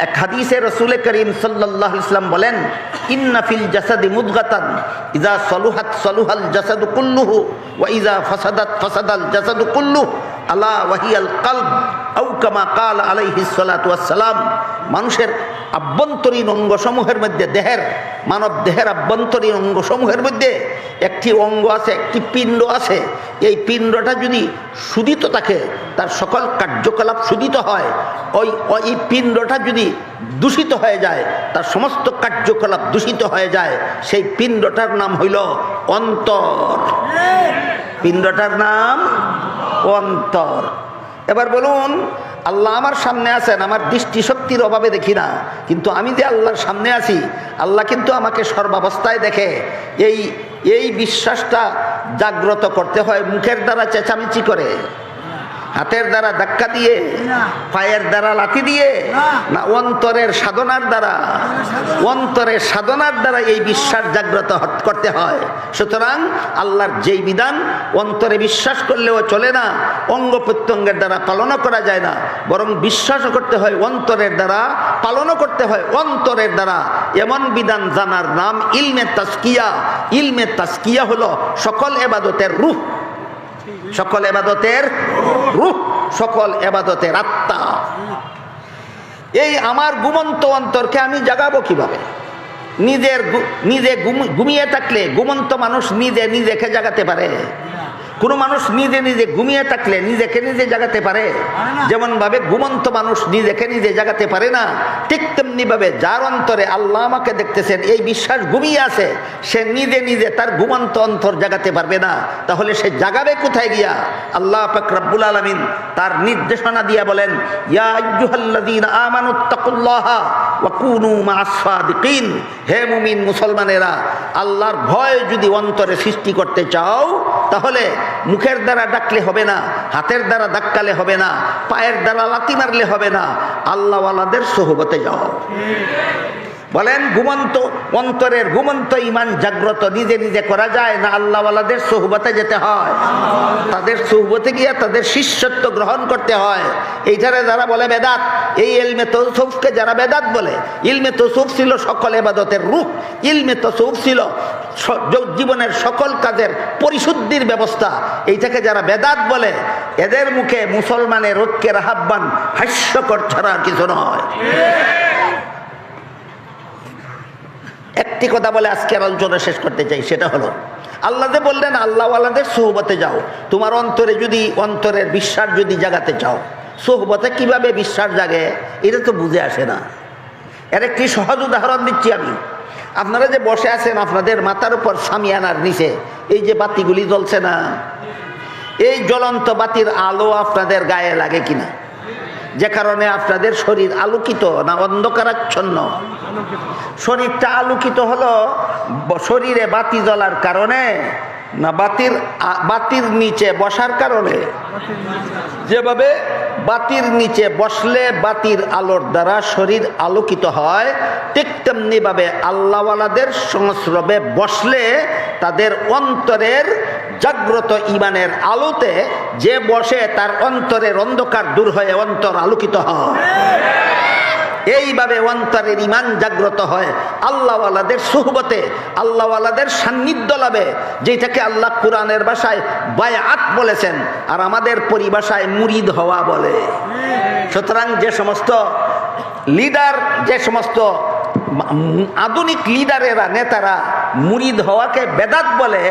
এক হাদিসে রসুল করিম সাল্লাল্লাহু আলাইহি ওয়াসাল্লাম বলেন, ইন্না ফিল জাসাদি মুদগাতান ইযা সলুহাত সলুহাল জাসাদু কুল্লুহু ওয়া ইযা ফাসাদাত ফাসাদাল জাসাদু কুল্লুহু আলা ওয়াহিয়াল কলব আও কামা ক্বাল আলাইহিস সালাতু ওয়াস সালাম। মানুষের আভ্যন্তরীণ অঙ্গসমূহের মধ্যে মানব দেহের আভ্যন্তরীণ অঙ্গসমূহের মধ্যে একটি অঙ্গ আছে, একটি পিণ্ড আছে। এই পিণ্ডটা যদি শুধিত থাকে, তার সকল কার্যকলাপ শুধিত হয়। ওই পিণ্ডটা যদি দূষিত হয়ে যায়, তার সমস্ত কার্যকলাপ দূষিত হয়ে যায়। সেই পিণ্ডটার নাম হইল অন্তর। পিণ্ডটার নাম অন্তর। এবার বলুন, আল্লাহ আমার সামনে আছেন, আমার দৃষ্টিশক্তির অভাবে দেখি না, কিন্তু আমি যে আল্লাহর সামনে আছি, আল্লাহ কিন্তু আমাকে সর্বাবস্থায় দেখে। এই বিশ্বাসটা জাগ্রত করতে হয় মুখের দ্বারা চেঁচামেচি করে, হাতের দ্বারা ধাক্কা দিয়ে, পায়ের দ্বারা লাথি দিয়ে, না অন্তরের সাধনার দ্বারা? অন্তরের সাধনার দ্বারা এই বিশ্বাস জাগ্রত করতে হয়। সুতরাং আল্লাহর যেই বিধান অন্তরে বিশ্বাস করলেও চলে না, অঙ্গ প্রত্যঙ্গের দ্বারা পালনও করা যায় না, বরং বিশ্বাসও করতে হয় অন্তরের দ্বারা, পালনও করতে হয় অন্তরের দ্বারা। এমন বিধান জানার নাম ইলমে তাজকিয়া। ইলমে তাজকিয়া হলো সকল ইবাদতের রূহ, সকল ইবাদতের রূহ, সকল ইবাদতের আত্মা। এই আমার ঘুমন্ত অন্তরকে আমি জাগাবো কিভাবে? নিজে ঘুমিয়ে থাকলে ঘুমন্ত মানুষ নিজেকে জাগাতে পারে? কোনো মানুষ নিজে ঘুমিয়ে থাকলে নিজেকে নিজে জাগাতে পারে? যেমন ভাবে ঘুমন্ত মানুষ নিজেকে নিজে জাগাতে পারে না, ঠিক তেমনি ভাবে যার অন্তরে আল্লাহ আমাকে দেখতেছেন এই বিশ্বাস ঘুমিয়ে আছে, সে নিজে তার ঘুমন্ত অন্তর জাগাতে পারবে না। তাহলে সে জাগাবে কোথায় গিয়া? আল্লাহ পাক রব্বুল আলামিন তার নির্দেশনা দিয়া বলেন, ইয়া আইয়ুহাল্লাযীনা আমানুত্তাকুল্লাহা ওয়া কুনু মা'আস সাদিকিন। হে মুমিন মুসলমানেরা, আল্লাহর ভয় যদি অন্তরে সৃষ্টি করতে চাও, তাহলে মুখের দ্বারা ডাকলে হবে না, হাতের দ্বারা ধাক্কালে হবে না, পায়ের দ্বারা লাথি মারলে হবে না, আল্লাহওয়ালাদের সোহবতে যাও। বলেন, ঘুমন্ত অন্তরের ঘুমন্ত ইমান জাগ্রত নিজে করা যায় না, আল্লাহওয়ালাদের সোহবতে যেতে হয়। তাদের সোহবতে গিয়ে তাদের শিষ্যত্ব গ্রহণ করতে হয়। এইটারে যারা বলে বেদাত, এই ইলমে তাসাউফকে যারা বেদাত বলে, ইলমে তাসাউফ ছিল সকল ইবাদতের রূহ, ইলমে তাসাউফ ছিল জীবনের সকল কাজের পরিশুদ্ধির ব্যবস্থা। এইটাকে যারা বেদাত বলে, এদের মুখে মুসলমানের ঐক্যের আহ্বান হাস্যকর ছাড়া কিছু নয়। একটি কথা বলে আজকে আলোচনা শেষ করতে চাই, সেটা হলো, আল্লাহ যে বললেন আল্লাহওয়ালাদের সোহবতে যাও। তোমার অন্তরে যদি অন্তরের বিশ্বাস যদি জাগাতে চাও, সোহবতে কিভাবে বিশ্বাস জাগে এটা তো বুঝে আসে না। এর একটি সহজ উদাহরণ দিচ্ছি আমি। আপনারা যে বসে আছেন, আপনাদের মাথার উপর সামিয়ানার নিচে এই যে বাতিগুলি জ্বলছে না, এই জ্বলন্ত বাতির আলো আপনাদের গায়ে লাগে কিনা? যে কারণে আপনাদের শরীর আলোকিত না অন্ধকারাচ্ছন্ন? শরীরটা আলোকিত হলো শরীরে বাতি জ্বলার কারণে না বাতির নিচে বসার কারণে? যেভাবে বাতির নিচে বসলে বাতির আলোর দ্বারা শরীর আলোকিত হয়, ঠিক তেমনি ভাবে আল্লাহওয়ালাদের সংস্রবে বসলে তাদের অন্তরের জাগ্রত ইমানের আলোতে যে বসে তার অন্তরের অন্ধকার দূর হয়ে অন্তর আলোকিত হয়। এইভাবে অন্তরের ইমান জাগ্রত হয় আল্লাহওয়ালাদের সুহবতে, আল্লাহওয়ালাদের সান্নিধ্য লাভে, যেটাকে আল্লাহ কোরআনের ভাষায় বায়াত বলেছেন, আর আমাদের পরিভাষায় মুরিদ হওয়া বলে। সুতরাং যে সমস্ত লিডার, যে সমস্ত আধুনিক লিডারেরা, নেতারা মুরিদ হওয়াকে বেদাত বলে,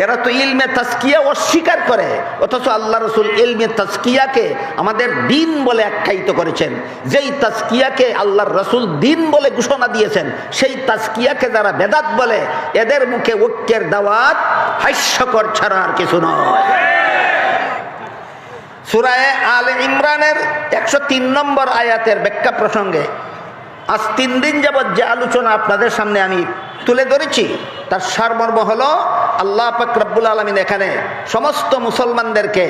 এরা তো ইলমে তাজকিয়া অস্বীকার করে, অথচ আল্লাহ রসুল ইলমে তাজকিয়াকে আমাদের দিন বলে আখ্যায়িত করেছেন। যেই তাজকিয়াকে আল্লাহর রসুল দিন বলে ঘোষণা দিয়েছেন, সেই তাজকিয়াকে যারা বেদাত বলে, এদের মুখে ঐক্যের দাওয়াত হাস্যকর ছাড়া আর কিছু নয়। সূরায়ে আলে ইমরানের 103 নম্বর আয়াতের ব্যাখ্যা প্রসঙ্গে আজ 3 দিন যাবৎ যে আলোচনা আপনাদের সামনে আমি তুলে ধরেছি তার সারমর্ম হলো আল্লাহ পাক রব্বুল আলামিন এখানে সমস্ত মুসলমানদেরকে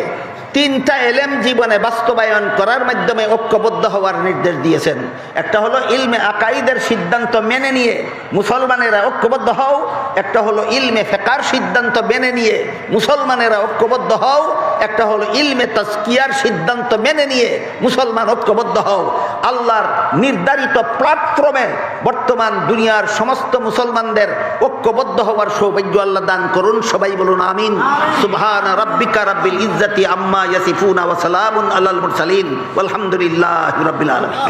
3টা এলেম জীবনে বাস্তবায়ন করার মাধ্যমে ঐক্যবদ্ধ হওয়ার নির্দেশ দিয়েছেন। একটা হলো ইলমে আকাইদের সিদ্ধান্ত মেনে নিয়ে মুসলমানেরা ঐক্যবদ্ধ হও, একটা হলো ইলমে ফিকহের সিদ্ধান্ত মেনে নিয়ে মুসলমানেরা ঐক্যবদ্ধ হও, একটা হলো ইলমে তাজকিয়ার সিদ্ধান্ত মেনে নিয়ে মুসলমান ঐক্যবদ্ধ হও। আল্লাহর নির্ধারিত প্ল্যাটফর্মে বর্তমান দুনিয়ার সমস্ত মুসলমানদের ঐক্যবদ্ধ হওয়ার সৌভাগ্য আল্লাহ দান করুন। সবাই বলুন আমিন। সুবহান রাব্বিকা রাব্বিল ইজ্জাতি আম্মা ইয়াসিফুন ওয়া সালামুন আলাল মুরসালিন ওয়ালহামদুলিল্লাহি রাব্বিল আলামিন।